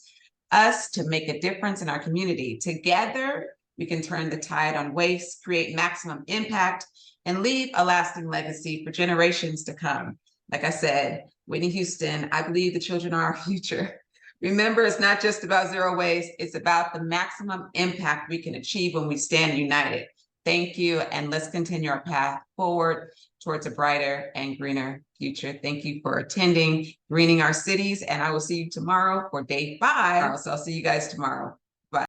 us to make a difference in our community. Together, we can turn the tide on waste, create maximum impact, and leave a lasting legacy for generations to come. Like I said, Whitney Houston, I believe the children are our future. Remember, it's not just about zero waste, it's about the maximum impact we can achieve when we stand united. Thank you, and let's continue our path forward towards a brighter and greener future. Thank you for attending Greening Our Cities, and I will see you tomorrow for day 5. So I'll see you guys tomorrow.